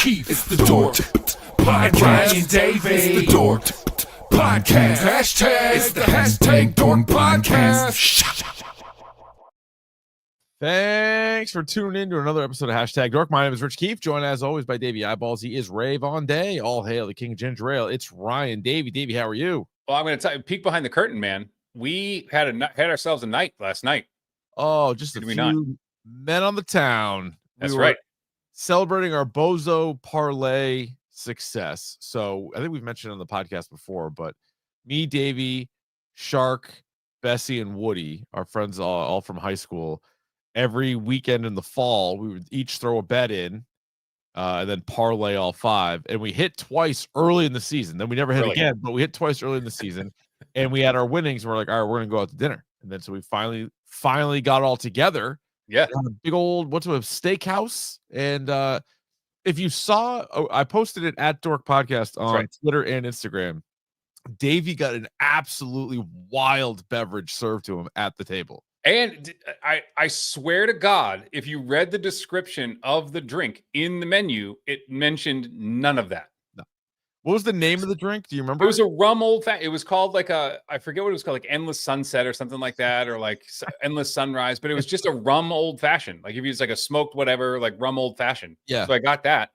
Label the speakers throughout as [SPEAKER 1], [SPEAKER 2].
[SPEAKER 1] Keefe. It's the Dork Podcast. Ryan Davey. It's the Dork Podcast. Hashtag. It's the hashtag Dork Podcast.
[SPEAKER 2] Thanks for tuning in to another episode of Hashtag Dork. My name is Rich Keefe, joined as always by Davey Eyeballs. He is Ray Von Day. All hail the King of Ginger Ale. It's Ryan Davey. Davey, how are you?
[SPEAKER 3] Well, I'm going to tell you, peek behind the curtain, man. We had ourselves a night last night.
[SPEAKER 2] Oh, just a few men on the town.
[SPEAKER 3] That's right.
[SPEAKER 2] Celebrating our Bozo Parlay success. So I think we've mentioned on the podcast before, but me, Davey, Shark, Bessie, and Woody, our friends all from high school, every weekend in the fall, we would each throw a bet in and then parlay all five. And we hit twice early in the season. Then we never hit again, but we hit twice early in the season. And we had our winnings. And we're like, all right, we're going to go out to dinner. And then so we finally got all together.
[SPEAKER 3] Yeah.
[SPEAKER 2] A big old, what's a steakhouse? And if you saw, I posted it at Dork Podcast on Twitter and Instagram. Davey got an absolutely wild beverage served to him at the table.
[SPEAKER 3] And I swear to God, if you read the description of the drink in the menu, it mentioned none of that.
[SPEAKER 2] No. What was the name of the drink? Do you remember?
[SPEAKER 3] It was a rum it was called like I forget what it was called, like Endless Sunset or something like that, or like Endless Sunrise, but it was just a rum old fashioned. Like if you use like a smoked whatever, like rum old fashioned.
[SPEAKER 2] Yeah.
[SPEAKER 3] So I got that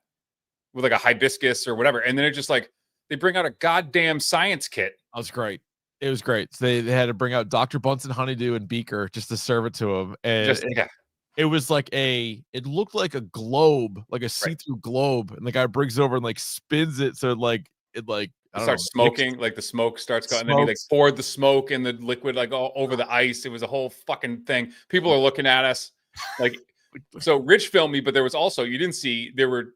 [SPEAKER 3] with like a hibiscus or whatever. And then it just like, they bring out a goddamn science kit.
[SPEAKER 2] That was great. It was great. So they had to bring out Dr. Bunsen Honeydew and beaker just to serve it to him. And it was like it looked like a globe, like a see-through globe. And the guy brings it over and like spins it. So it starts
[SPEAKER 3] smoking, like the smoke starts going. And then he like poured the smoke and the liquid like all over the ice. It was a whole fucking thing. People are looking at us like, so Rich filmed me, but there was also, you didn't see, there were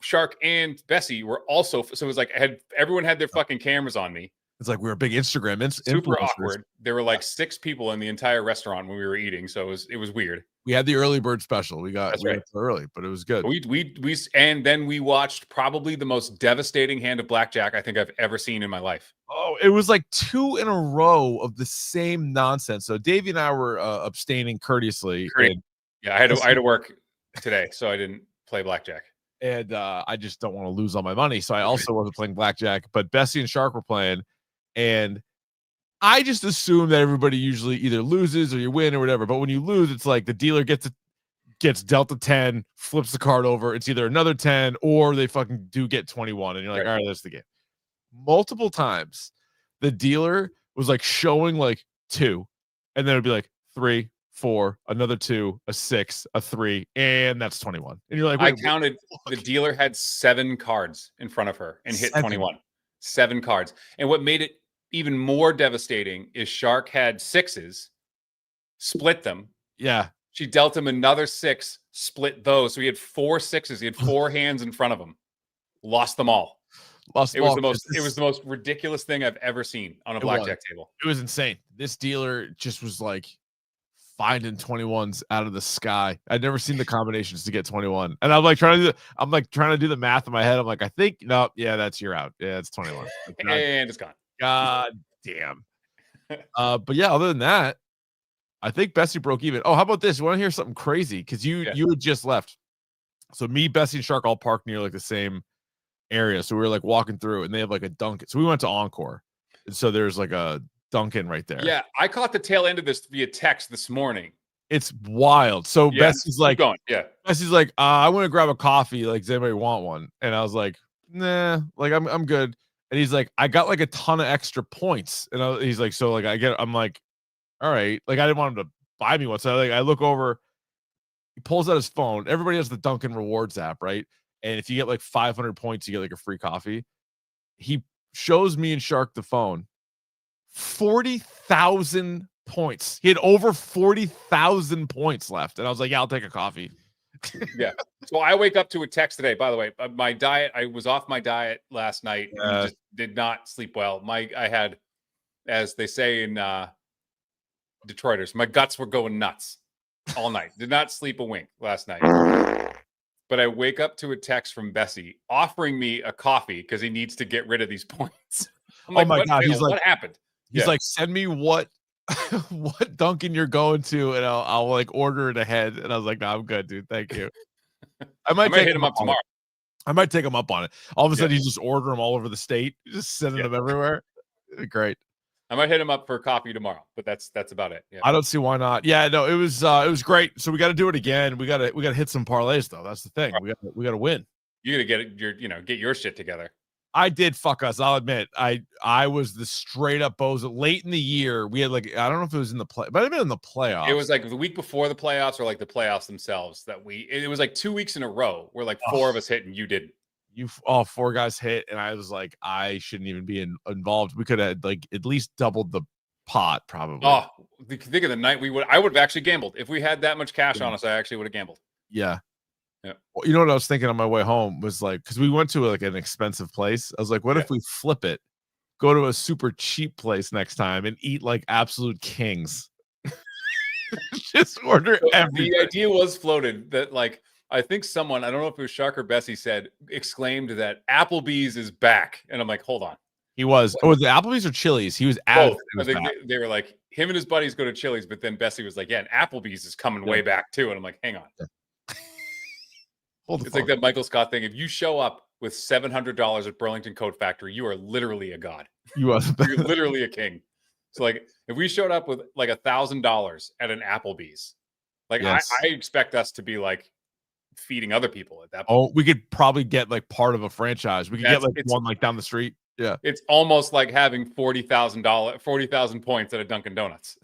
[SPEAKER 3] Shark and Bessie were also, so it was like everyone had their fucking cameras on me.
[SPEAKER 2] It's like we were a big Instagram
[SPEAKER 3] super awkward. There were like 6 people in the entire restaurant when we were eating, so it was weird.
[SPEAKER 2] We had the early bird special. We got early, but it was good.
[SPEAKER 3] We and then we watched probably the most devastating hand of blackjack I think I've ever seen in my life.
[SPEAKER 2] Oh, it was like 2 in a row of the same nonsense. So Davey and I were abstaining courteously.
[SPEAKER 3] Yeah, I had to work today, so I didn't play blackjack.
[SPEAKER 2] And I just don't want to lose all my money, so I also wasn't playing blackjack. But Bessie and Shark were playing. And I just assume that everybody usually either loses or you win or whatever. But when you lose, it's like the dealer gets dealt a 10, flips the card over. It's either another 10 or they fucking do get 21. And you're like, all right, that's the game. Multiple times, the dealer was like showing like 2, and then it'd be like 3, 4, another 2, a 6, a 3, and that's 21. And you're like,
[SPEAKER 3] I counted. The dealer had 7 cards in front of her and hit 21. 7 cards. And what made it even more devastating is Shark had 6s, split them.
[SPEAKER 2] Yeah.
[SPEAKER 3] She dealt him another 6, split those. So he had 4 6s. He had 4 hands in front of him. Lost them all. It was the most ridiculous thing I've ever seen on a blackjack table.
[SPEAKER 2] It was insane. This dealer just was like finding 21s out of the sky. I'd never seen the combinations to get 21. And I'm trying to do the math in my head. I'm like, I think that's you're out. Yeah, it's 21.
[SPEAKER 3] And it's gone.
[SPEAKER 2] God damn. But yeah, other than that, I think Bessie broke even. Oh, how about this? You want to hear something crazy? Because you had just left. So me, Bessie, and Shark all parked near like the same area. So we were like walking through, and they have like a Dunkin. So we went to Encore. And so there's like a Dunkin right there.
[SPEAKER 3] Yeah, I caught the tail end of this via text this morning.
[SPEAKER 2] It's wild. So Bessie's like, Bessie's like, I want to grab a coffee. Like, does anybody want one? And I was like, nah, like I'm good. And he's like, I got like a ton of extra points. And he's like, so like I'm like, all right. Like I didn't want him to buy me one. So I look over, he pulls out his phone. Everybody has the Dunkin' Rewards app, right? And if you get like 500 points, you get like a free coffee. He shows me and Shark the phone. 40,000 points. He had over 40,000 points left. And I was like, yeah, I'll take a coffee.
[SPEAKER 3] Yeah. So I wake up to a text today, by the way, my diet, I was off my diet last night and just did not sleep well. I had, as they say in Detroiters, my guts were going nuts all night. Did not sleep a wink last night. But I wake up to a text from Bessie offering me a coffee because he needs to get rid of these points. I'm like,
[SPEAKER 2] my God. He's like,
[SPEAKER 3] what happened?
[SPEAKER 2] He's like, send me what Dunkin' you're going to, and I'll like order it ahead. And I was like, no, I'm good, dude. Thank you. I might
[SPEAKER 3] hit him up tomorrow.
[SPEAKER 2] I might take him up on it. All of a sudden, you just order them all over the state, just sending them everywhere. Great.
[SPEAKER 3] I might hit him up for coffee tomorrow, but that's about it. Yeah.
[SPEAKER 2] I don't see why not. Yeah, no, it was great. So we got to do it again. We got to hit some parlays though. That's the thing. We got to win.
[SPEAKER 3] You got to get your shit together.
[SPEAKER 2] I did fuck us. I'll admit. I was the straight up bozo. Late in the year, we had like, I don't know if it was in the play, but it been in the playoffs.
[SPEAKER 3] It was like the week before the playoffs or like the playoffs themselves it was like 2 weeks in a row where like 4 of us hit and you didn't.
[SPEAKER 2] All 4 guys hit, and I was like, I shouldn't even be involved. We could have like at least doubled the pot, probably.
[SPEAKER 3] Oh, think of the night I would have actually gambled. If we had that much cash on us, I actually would have gambled.
[SPEAKER 2] Yeah. Well, you know what I was thinking on my way home was like, because we went to like an expensive place. I was like, what if we flip it, go to a super cheap place next time and eat like absolute kings? Just order everything.
[SPEAKER 3] The idea was floated that like, I think someone, I don't know if it was Shark or Bessie exclaimed that Applebee's is back. And I'm like, hold on.
[SPEAKER 2] He was. Oh, was it Applebee's or Chili's? He was out.
[SPEAKER 3] They were like, him and his buddies go to Chili's, but then Bessie was like, yeah, and Applebee's is coming way back too. And I'm like, hang on. It's like that Michael Scott thing. If you show up with $700 at Burlington Coat Factory, you are literally a god. You're literally a king. So like, if we showed up with like $1,000 at an Applebee's, like I expect us to be like feeding other people at that point.
[SPEAKER 2] Oh, we could probably get like part of a franchise. We could get like one like down the street. Yeah,
[SPEAKER 3] it's almost like having $40,000 points at a Dunkin' Donuts.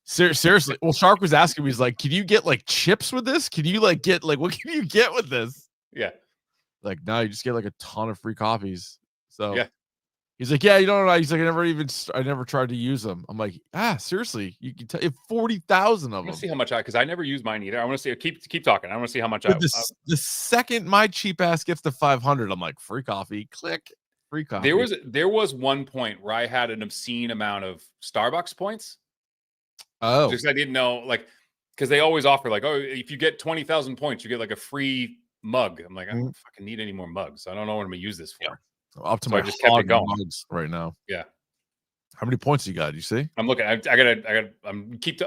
[SPEAKER 2] Seriously. Well, Shark was asking me, he's like, can you get like chips with this? Can you like get like, what can you get with this?
[SPEAKER 3] Yeah.
[SPEAKER 2] Like, no, you just get like a ton of free coffees. So
[SPEAKER 3] yeah.
[SPEAKER 2] He's like, yeah, you don't know. He's like, I never tried to use them. I'm like, seriously, you can tell you 40,000 of them.
[SPEAKER 3] I want to see how much because I never use mine either. I want to see, keep talking. I want to see how much
[SPEAKER 2] the second my cheap ass gets to 500, I'm like, free coffee, click, free coffee.
[SPEAKER 3] There was one point where I had an obscene amount of Starbucks points.
[SPEAKER 2] Oh,
[SPEAKER 3] because I didn't know, like, because they always offer like, oh, if you get 20,000 points, you get like a free mug. I'm like, I don't fucking need any more mugs. So I don't know what I'm gonna use this for.
[SPEAKER 2] Yeah. Up to my
[SPEAKER 3] just kept it going
[SPEAKER 2] right now.
[SPEAKER 3] Yeah.
[SPEAKER 2] How many points you got? You see?
[SPEAKER 3] I'm looking.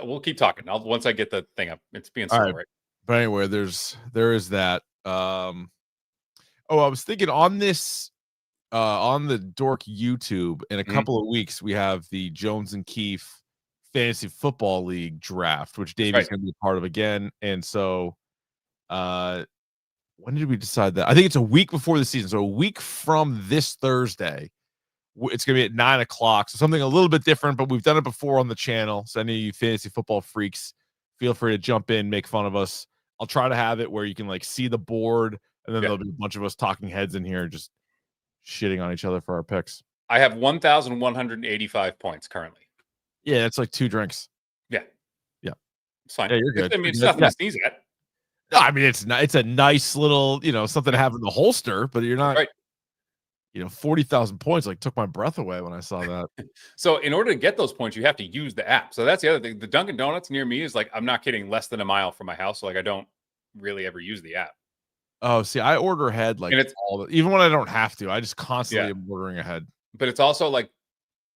[SPEAKER 3] We'll keep talking. Once I get the thing up. It's being slow, right?
[SPEAKER 2] But anyway, there is that. I was thinking on this on the Dork YouTube in a couple of weeks, we have the Jones and Keefe Fantasy Football League draft, which Davey's going to be a part of again. And so, when did we decide that? I think it's a week before the season. So a week from this Thursday, it's going to be at 9:00. So something a little bit different, but we've done it before on the channel. So any of you fantasy football freaks, feel free to jump in, make fun of us. I'll try to have it where you can like see the board, and then there'll be a bunch of us talking heads in here, just shitting on each other for our picks.
[SPEAKER 3] I have 1,185 points currently.
[SPEAKER 2] Yeah, it's like 2 drinks.
[SPEAKER 3] Yeah. It's fine.
[SPEAKER 2] Yeah, you're good.
[SPEAKER 3] I mean, it's nothing to sneeze at.
[SPEAKER 2] No, I mean, it's a nice little, something to have in the holster, but you're not, 40,000 points, like took my breath away when I saw that.
[SPEAKER 3] So in order to get those points, you have to use the app. So that's the other thing. The Dunkin' Donuts near me is like, I'm not kidding, less than a mile from my house. So like, I don't really ever use the app.
[SPEAKER 2] Oh, see, I order ahead like even when I don't have to. I just constantly am ordering ahead.
[SPEAKER 3] But it's also like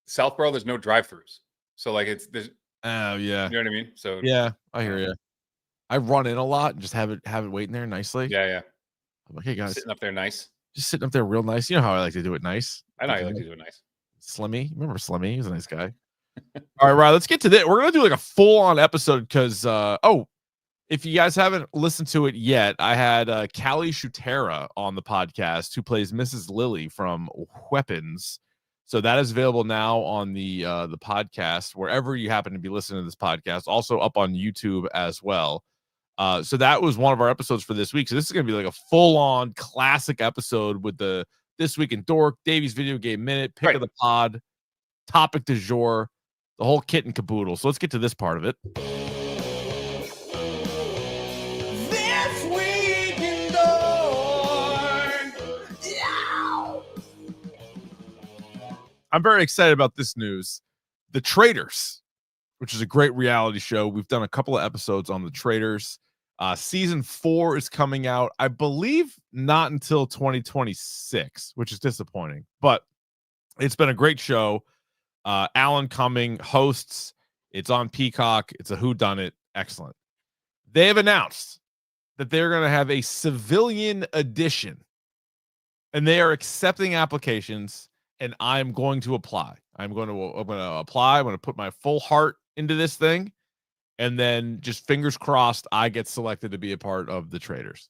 [SPEAKER 3] Southborough, there's no drive-throughs. So like there's
[SPEAKER 2] oh yeah.
[SPEAKER 3] You know what I mean? So
[SPEAKER 2] yeah, I hear you. I run in a lot and just have it waiting there nicely.
[SPEAKER 3] Yeah.
[SPEAKER 2] I'm like, hey guys,
[SPEAKER 3] sitting up there nice.
[SPEAKER 2] Just sitting up there real nice. You know how I like to do it nice.
[SPEAKER 3] I know you like to do it nice.
[SPEAKER 2] Slimmy. Remember Slimmy? He was a nice guy. All right, Ryan, let's get to this. We're gonna do like a full-on episode because if you guys haven't listened to it yet, I had Callie Shutera on the podcast who plays Mrs. Lily from Weapons. So that is available now on the podcast, wherever you happen to be listening to this podcast, also up on YouTube as well. So that was one of our episodes for this week. So this is going to be like a full-on classic episode with the This Week in Dork, Davey's Video Game Minute, Pick of the Pod, Topic du Jour, the whole kit and caboodle. So let's get to this part of it.
[SPEAKER 1] This Week in Dork! Yeah!
[SPEAKER 2] I'm very excited about this news. The Traitors, which is a great reality show. We've done a couple of episodes on the Traitors. Season 4 is coming out, I believe, not until 2026, which is disappointing. But it's been a great show. Alan Cumming hosts. It's on Peacock. It's a whodunit. Excellent. They have announced that they're going to have a civilian edition and they are accepting applications, and I'm going to apply. I'm going to apply. I'm going to put my full heart into this thing, and then just fingers crossed I get selected to be a part of the Traitors.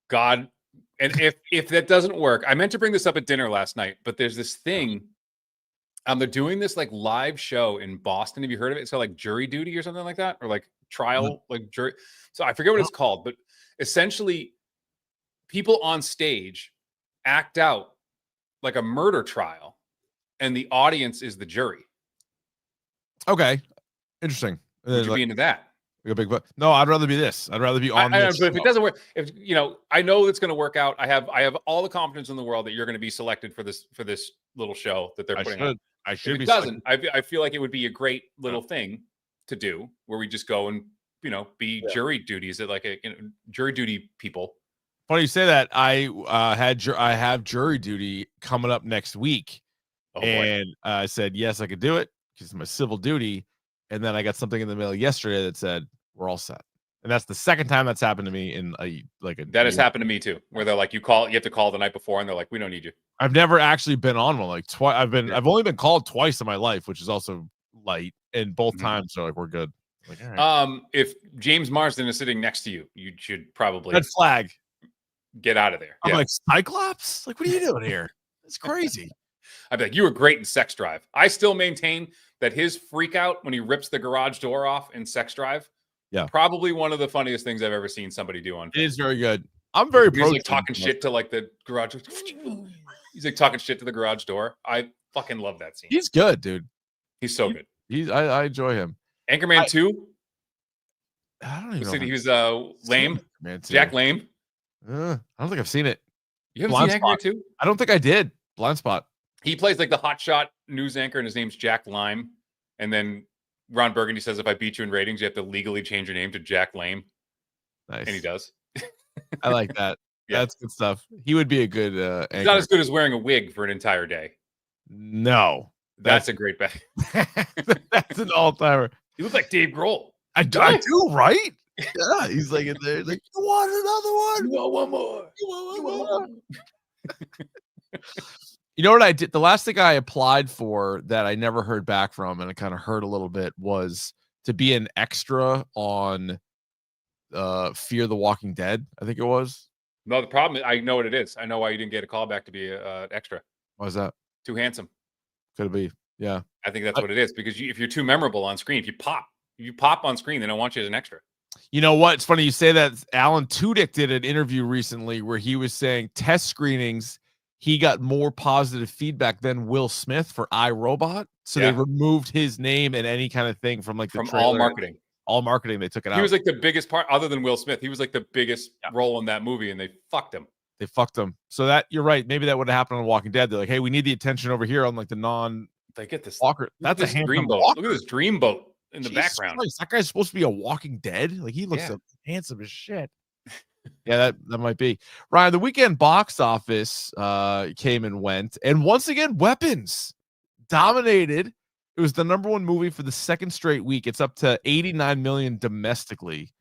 [SPEAKER 3] God, and if that doesn't work, I meant to bring this up at dinner last night, but there's this thing. They're doing this like live show in Boston. Have you heard of it? It's called like Jury Duty or something like that, or like trial, like jury. So I forget what it's called, but essentially, people on stage act out like a murder trial, and the audience is the jury.
[SPEAKER 2] Okay, interesting.
[SPEAKER 3] Would you be into that?
[SPEAKER 2] Like a big, but no, I'd rather be this. I'd rather be on this.
[SPEAKER 3] But if it doesn't work, if I know it's going to work out. I have all the confidence in the world that you're going to be selected for this little show that they're putting on.
[SPEAKER 2] I should
[SPEAKER 3] if
[SPEAKER 2] be.
[SPEAKER 3] It doesn't. I feel like it would be a great little thing to do where we just go and be jury duties at like jury duty people.
[SPEAKER 2] Funny you say that. I have jury duty coming up next week, and I said yes, I could do it because it's my civil duty. And then I got something in the mail yesterday that said we're all set. And that's the second time that's happened to me in
[SPEAKER 3] that has happened to me too, where they're like, you have to call the night before, and they're like, we don't need you.
[SPEAKER 2] I've never actually been on one like twice. I've only been called twice in my life, which is also light. And both times they're like, we're good. Like, all right.
[SPEAKER 3] If James Marsden is sitting next to you, you should probably
[SPEAKER 2] red flag.
[SPEAKER 3] Get out of there.
[SPEAKER 2] I'm like, Cyclops? Like, what are you doing here? It's crazy.
[SPEAKER 3] I'd be like, you were great in Sex Drive. I still maintain that his freak out when he rips the garage door off in Sex Drive, probably one of the funniest things I've ever seen somebody do on film.
[SPEAKER 2] It is very good. I'm very
[SPEAKER 3] He's like talking shit to like the garage. He's like talking shit to the garage door. I fucking love that scene.
[SPEAKER 2] He's good, dude.
[SPEAKER 3] He's so good.
[SPEAKER 2] I enjoy him.
[SPEAKER 3] Anchorman 2.
[SPEAKER 2] I don't even know.
[SPEAKER 3] He was lame. Jack Lame.
[SPEAKER 2] I don't think I've seen it.
[SPEAKER 3] You haven't seen Anchorman 2?
[SPEAKER 2] I don't think I did. Blind Spot.
[SPEAKER 3] He plays like the hotshot news anchor, and his name's Jack Lime. And then Ron Burgundy says, if I beat you in ratings, you have to legally change your name to Jack Lame.
[SPEAKER 2] Nice.
[SPEAKER 3] And he does.
[SPEAKER 2] I like that. Yeah. That's good stuff. He would be a good anchor.
[SPEAKER 3] He's not as good as wearing a wig for an entire day.
[SPEAKER 2] No.
[SPEAKER 3] That's a great bet.
[SPEAKER 2] That's an all-timer.
[SPEAKER 3] You look like Dave Grohl.
[SPEAKER 2] I do, right? Yeah, he's like in there. He's like, you want another one?
[SPEAKER 3] You want one more?
[SPEAKER 2] You want one more? You know what I did? The last thing I applied for that I never heard back from, and it kind of hurt a little bit, was to be an extra on Fear the Walking Dead. I think it was.
[SPEAKER 3] No, the problem is, I know what it is. I know why you didn't get a call back to be an extra.
[SPEAKER 2] Why is that?
[SPEAKER 3] Too handsome.
[SPEAKER 2] Could it be? Yeah.
[SPEAKER 3] I think that's what it is, because if you're too memorable on screen, if you pop on screen, they don't want you as an extra.
[SPEAKER 2] You know what? It's funny you say that. Alan Tudyk did an interview recently where he was saying test screenings, he got more positive feedback than Will Smith for iRobot. So they removed his name and any kind of thing from from
[SPEAKER 3] all marketing.
[SPEAKER 2] All marketing, they took it out.
[SPEAKER 3] He was like the biggest part, other than Will Smith. He was like the biggest role in that movie, and they fucked him.
[SPEAKER 2] They fucked him. So that, you're right. Maybe that would have happened on Walking Dead. They're like, hey, we need the attention over here on like the non.
[SPEAKER 3] They get this
[SPEAKER 2] Walker. That's a
[SPEAKER 3] dream boat.
[SPEAKER 2] Walker.
[SPEAKER 3] Look at this dream boat in the background.
[SPEAKER 2] Christ, that guy's supposed to be a Walking Dead. Like, he looks handsome as shit. Yeah, that might be. Ryan, the weekend box office came and went, and once again, Weapons dominated. It was the #1 movie for the second straight week. It's up to 89 million domestically,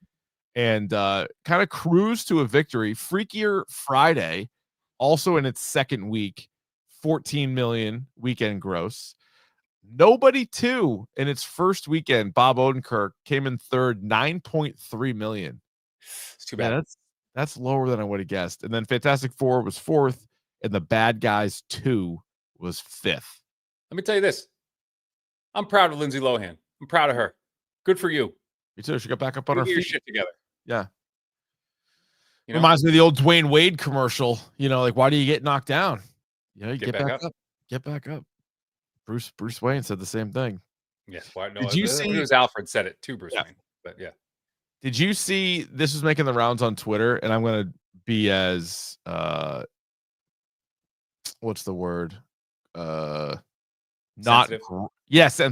[SPEAKER 2] and kind of cruised to a victory. Freakier Friday, also in its second week, 14 million weekend gross. Nobody 2 in its first weekend. Bob Odenkirk came in third, 9.3 million.
[SPEAKER 3] It's too bad.
[SPEAKER 2] Yeah, that's lower than I would have guessed. And then Fantastic Four was 4th, and The Bad Guys 2 was 5th.
[SPEAKER 3] Let me tell you this. I'm proud of Lindsay Lohan. I'm proud of her. Good for you.
[SPEAKER 2] Me too. She got back up on her
[SPEAKER 3] feet. Get your
[SPEAKER 2] feet.
[SPEAKER 3] shit together.
[SPEAKER 2] Yeah. Reminds me of the old Dwayne Wade commercial. Like, why do you get knocked down? You get back up. Get back up. Bruce Wayne said the same thing.
[SPEAKER 3] Yes. Why? No,
[SPEAKER 2] Did you see?
[SPEAKER 3] It was Alfred said it to Bruce Wayne. But yeah.
[SPEAKER 2] Did you see? This was making the rounds on Twitter, and I'm going to be as what's the word? Not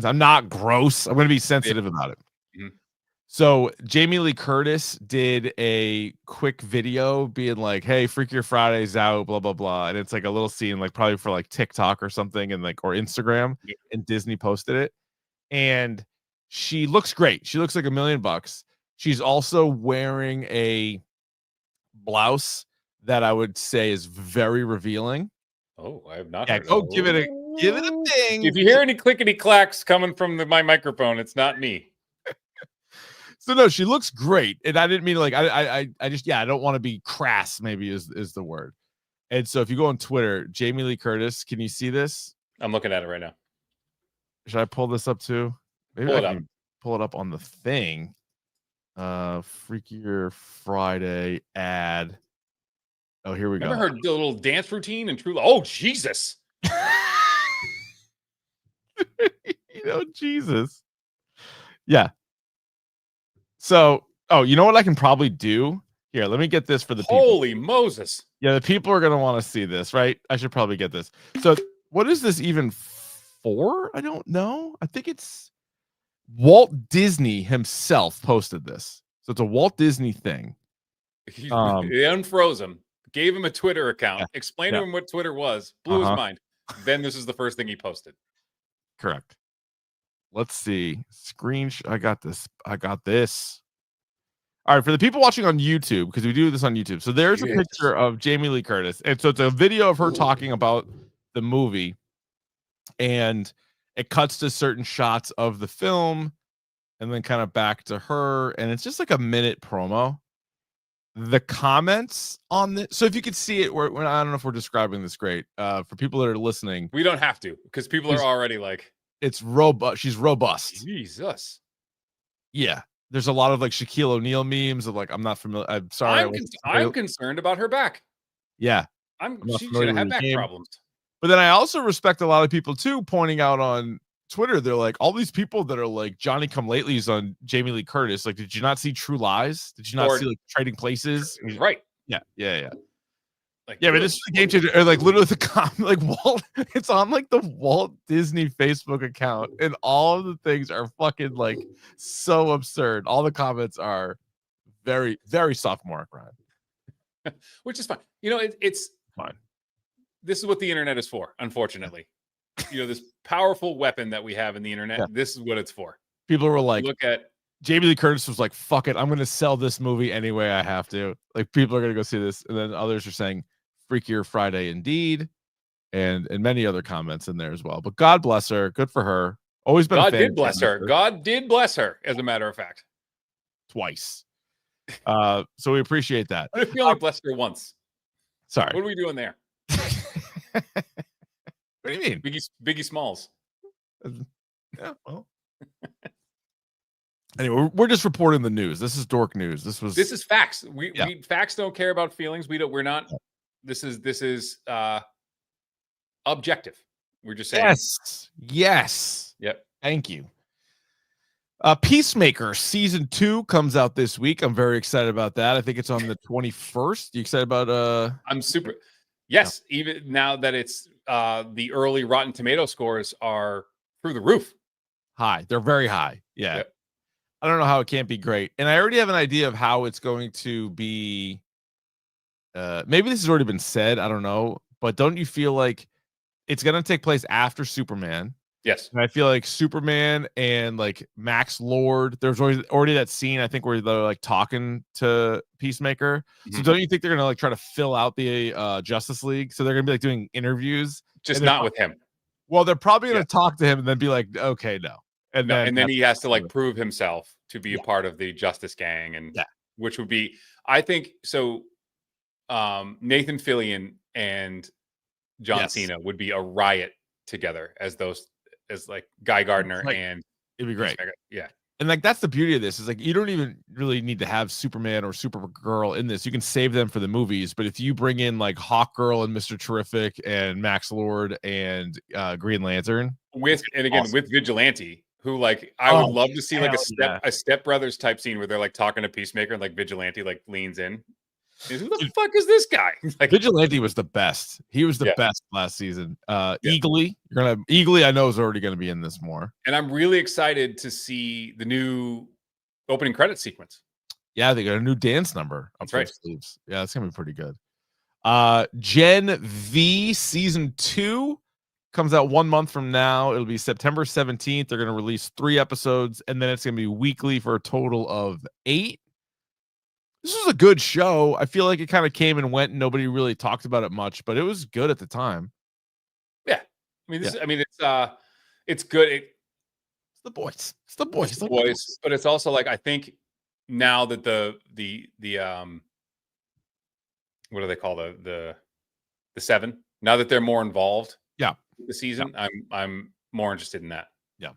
[SPEAKER 2] I'm not gross. I'm going to be sensitive about it.
[SPEAKER 3] Mm-hmm.
[SPEAKER 2] So Jamie Lee Curtis did a quick video being like, hey, Freakier Friday's out, blah, blah, blah. And it's like a little scene, like probably for like TikTok or something, and or Instagram, and Disney posted it. And she looks great. She looks like $1 million. She's also wearing a blouse that I would say is very revealing.
[SPEAKER 3] Oh, I have not
[SPEAKER 2] Yeah,
[SPEAKER 3] heard.
[SPEAKER 2] go give it a ding.
[SPEAKER 3] If you hear any clickety clacks coming from my microphone, it's not me.
[SPEAKER 2] So no, she looks great, and I didn't mean like I just I don't want to be crass. Maybe is the word. And so if you go on Twitter, Jamie Lee Curtis, can you see this?
[SPEAKER 3] I'm looking at it right now.
[SPEAKER 2] Should I pull this up too? Maybe
[SPEAKER 3] Pull
[SPEAKER 2] I
[SPEAKER 3] it
[SPEAKER 2] can pull it up on the thing. Freakier Friday ad. Oh, here we go.
[SPEAKER 3] Remember her little dance routine and True? Oh, Jesus.
[SPEAKER 2] Jesus. Yeah. So, you know what I can probably do? Here, let me get this for the people.
[SPEAKER 3] Holy Moses.
[SPEAKER 2] Yeah, the people are going to want to see this, right? I should probably get this. So, what is this even for? I don't know. I think it's Walt Disney himself posted this. So, it's a Walt Disney thing.
[SPEAKER 3] He unfroze him, gave him a Twitter account, explained to him what Twitter was, blew his mind. Then this is the first thing he posted.
[SPEAKER 2] Correct. Let's see. Screenshot. I got this. All right, for the people watching on YouTube, because we do this on YouTube. So there's a picture of Jamie Lee Curtis. And so it's a video of her talking about the movie. And it cuts to certain shots of the film and then kind of back to her. And it's just like a minute promo. The comments on this. So if you could see it, I don't know if we're describing this great. For people that are listening.
[SPEAKER 3] We don't have to, because people are already like.
[SPEAKER 2] It's robust. She's robust.
[SPEAKER 3] Jesus.
[SPEAKER 2] Yeah. There's a lot of like Shaquille O'Neal memes of like, I'm not familiar. I'm sorry.
[SPEAKER 3] I'm concerned about her back.
[SPEAKER 2] Yeah.
[SPEAKER 3] She's going to have back problems.
[SPEAKER 2] But then I also respect a lot of people too, pointing out on Twitter, they're like, all these people that are like Johnny come latelys on Jamie Lee Curtis. Like, did you not see True Lies? Did you not see like Trading Places?
[SPEAKER 3] Right.
[SPEAKER 2] Yeah.
[SPEAKER 3] Like,
[SPEAKER 2] yeah, but this is a game changer. Or like literally like Walt, it's on like the Walt Disney Facebook account, and all of the things are fucking like so absurd. All the comments are very, very sophomoric, Ryan.
[SPEAKER 3] Which is fine. You know, it's
[SPEAKER 2] fine.
[SPEAKER 3] This is what the internet is for, unfortunately. You know, this powerful weapon that we have in the internet. Yeah. This is what it's for.
[SPEAKER 2] People were like,
[SPEAKER 3] look at
[SPEAKER 2] Jamie Lee Curtis was like, fuck it, I'm gonna sell this movie anyway. I have to. Like, people are gonna go see this, and then others are saying Freakier Friday indeed, and many other comments in there as well. But God bless her. Good for her. Always been.
[SPEAKER 3] God did bless her. God did bless her. As a matter of fact,
[SPEAKER 2] twice. So we appreciate that.
[SPEAKER 3] What if you only blessed her once?
[SPEAKER 2] Sorry.
[SPEAKER 3] What are we doing there?
[SPEAKER 2] What do you mean?
[SPEAKER 3] Biggie Smalls.
[SPEAKER 2] Yeah. Well. Anyway, we're just reporting the news. This is dork news. This is
[SPEAKER 3] facts. We facts don't care about feelings. We're not. This is objective. We're just saying.
[SPEAKER 2] Yes.
[SPEAKER 3] Yep.
[SPEAKER 2] Thank you. Peacemaker season 2 comes out this week. I'm very excited about that. I think it's on the 21st. You excited about?
[SPEAKER 3] I'm super. Yes. Yeah. Even now that it's the early Rotten Tomato scores are through the roof.
[SPEAKER 2] High. They're very high. Yeah. Yep. I don't know how it can't be great. And I already have an idea of how it's going to be. Maybe this has already been said. I don't know. But don't you feel like it's going to take place after Superman?
[SPEAKER 3] Yes.
[SPEAKER 2] And I feel like Superman and like Max Lord, there's already that scene, I think, where they're like talking to Peacemaker. Mm-hmm. So don't you think they're going to like try to fill out the Justice League? So they're going to be like doing interviews.
[SPEAKER 3] Just not with him.
[SPEAKER 2] Well, they're probably going to talk to him and then be like, okay, no.
[SPEAKER 3] And then he has to like prove himself to be a part of the Justice Gang, and which would be, I think, so Nathan Fillion and John Cena would be a riot together as like Guy Gardner, and
[SPEAKER 2] it'd be great.
[SPEAKER 3] Yeah.
[SPEAKER 2] And like that's the beauty of this is like you don't even really need to have Superman or Supergirl in this. You can save them for the movies, but if you bring in like Hawkgirl and Mr. Terrific and Max Lord and Green Lantern
[SPEAKER 3] with Vigilante, who like I would love to see like a Step Brothers type scene where they're like talking to Peacemaker and like Vigilante like leans in. Who the fuck is this guy?
[SPEAKER 2] Like, Vigilante was the best. He was the best last season. Eagly, Eagly, I know is already going to be in this more.
[SPEAKER 3] And I'm really excited to see the new opening credit sequence.
[SPEAKER 2] Yeah, they got a new dance number.
[SPEAKER 3] That's right.
[SPEAKER 2] Sleeves. Yeah, that's gonna be pretty good. Gen V season 2 comes out 1 month from now. It'll be September 17th. They're gonna release 3 episodes, and then it's gonna be weekly for a total of 8. this was a good show. I feel like it kind of came and went and nobody really talked about it much, but it was good at the time.
[SPEAKER 3] Yeah. I mean, it's good.
[SPEAKER 2] It's the boys. It's the boys.
[SPEAKER 3] It's the boys, but it's also like, I think now that the what do they call the seven? Now that they're more involved,
[SPEAKER 2] Yeah,
[SPEAKER 3] with the season, I'm more interested in that.
[SPEAKER 2] Yeah.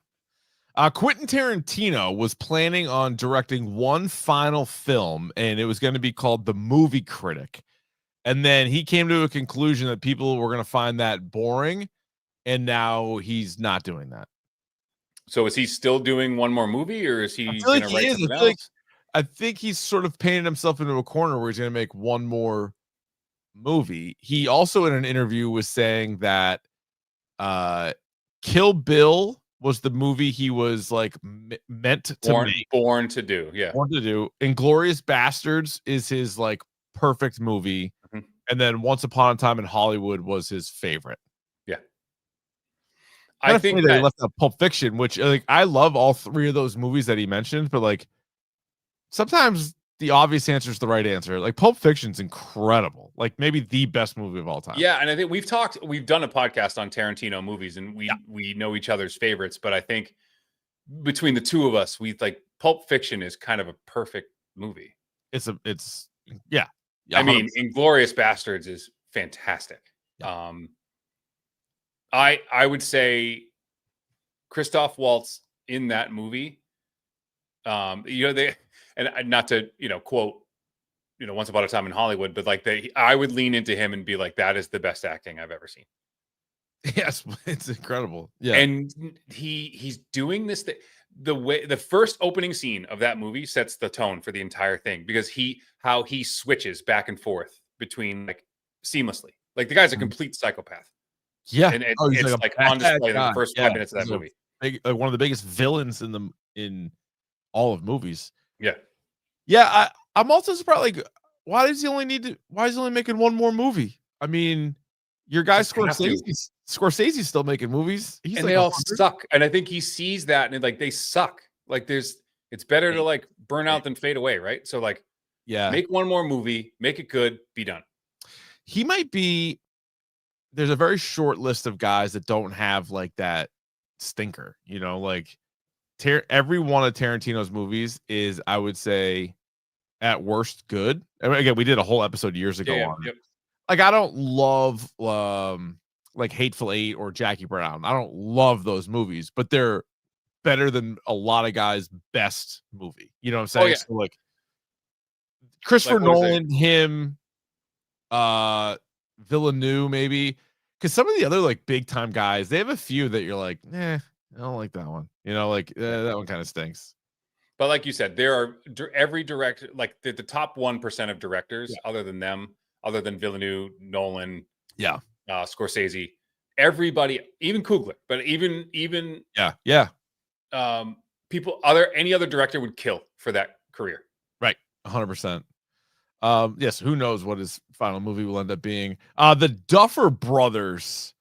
[SPEAKER 2] Quentin Tarantino was planning on directing one final film, and it was going to be called The Movie Critic. And then he came to a conclusion that people were going to find that boring, and now he's not doing that.
[SPEAKER 3] So is he still doing one more movie, or is he going to write something else?
[SPEAKER 2] I think he's sort of painted himself into a corner where he's going to make one more movie. He also in an interview was saying that Kill Bill was the movie he was like meant to make.
[SPEAKER 3] Born to do. Yeah.
[SPEAKER 2] Born to do. Inglourious Bastards is his like perfect movie.
[SPEAKER 3] Mm-hmm.
[SPEAKER 2] And then Once Upon a Time in Hollywood was his favorite.
[SPEAKER 3] Yeah.
[SPEAKER 2] I think they left out Pulp Fiction, which like I love all three of those movies that he mentioned, but like sometimes the obvious answer is the right answer. Like Pulp Fiction's incredible, like maybe the best movie of all time.
[SPEAKER 3] Yeah, and I think we've done a podcast on Tarantino movies, and we know each other's favorites. But I think between the two of us, we like Pulp Fiction is kind of a perfect movie.
[SPEAKER 2] Yeah.
[SPEAKER 3] I mean, Inglourious Bastards is fantastic.
[SPEAKER 2] Yeah.
[SPEAKER 3] I would say Christoph Waltz in that movie. And not to, quote, Once Upon a Time in Hollywood, but like I would lean into him and be like, that is the best acting I've ever seen.
[SPEAKER 2] Yes, it's incredible. Yeah.
[SPEAKER 3] And he's doing this the first opening scene of that movie sets the tone for the entire thing, because how he switches back and forth between like seamlessly. Like the guy's a complete psychopath.
[SPEAKER 2] Yeah.
[SPEAKER 3] And it's like on display in the first 5 minutes of that movie.
[SPEAKER 2] One of the biggest villains in all of movies.
[SPEAKER 3] Yeah.
[SPEAKER 2] Yeah, I'm also surprised. Like, why is he only making one more movie? I mean, your guy Scorsese's still making movies.
[SPEAKER 3] And like they all suck. And I think he sees that and like they suck. Like it's better to like burn out than fade away, right? So like,
[SPEAKER 2] yeah,
[SPEAKER 3] make one more movie, make it good, be done.
[SPEAKER 2] He might be. There's a very short list of guys that don't have like that stinker. Like every one of Tarantino's movies is, I would say, at worst good. I mean, again, we did a whole episode years ago on it. Like I don't love like Hateful Eight or Jackie Brown. I don't love those movies, but they're better than a lot of guys' best movie. You know what I'm saying?
[SPEAKER 3] Oh, yeah.
[SPEAKER 2] So like Christopher Nolan, him, Villeneuve, maybe, because some of the other like big time guys, they have a few that you're like, I don't like that one. That one kind of stinks.
[SPEAKER 3] But like you said, there are every director, like the top 1% of directors, other than Villeneuve, Nolan, Scorsese, everybody, even Coogler, but even people, any other director would kill for that career.
[SPEAKER 2] Right, 100%. Yes, who knows what his final movie will end up being. The Duffer Brothers